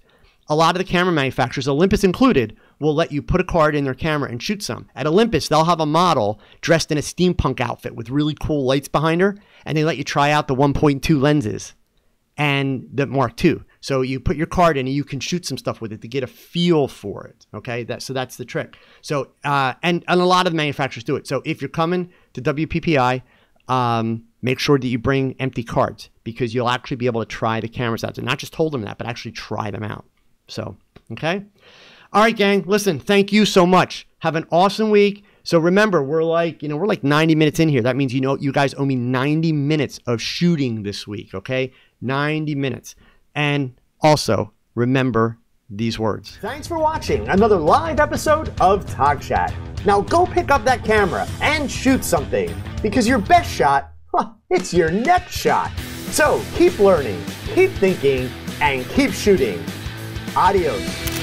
A lot of the camera manufacturers, Olympus included, will let you put a card in their camera and shoot some. At Olympus, they'll have a model dressed in a steampunk outfit with really cool lights behind her, and they let you try out the 1.2 lenses and the Mark II. So you put your card in and you can shoot some stuff with it to get a feel for it, okay? So that's the trick. So, and a lot of the manufacturers do it. So if you're coming to WPPI, make sure that you bring empty cards because you'll actually be able to try the cameras out. So not just hold them that, but actually try them out. So, okay? All right, gang, listen, thank you so much. Have an awesome week. So remember, we're like 90 minutes in here. That means, you know, you guys owe me 90 minutes of shooting this week, okay? 90 minutes. And also, remember these words. Thanks for watching another live episode of TogChat. Now go pick up that camera and shoot something because your best shot, it's your next shot. So keep learning, keep thinking, and keep shooting. Adios.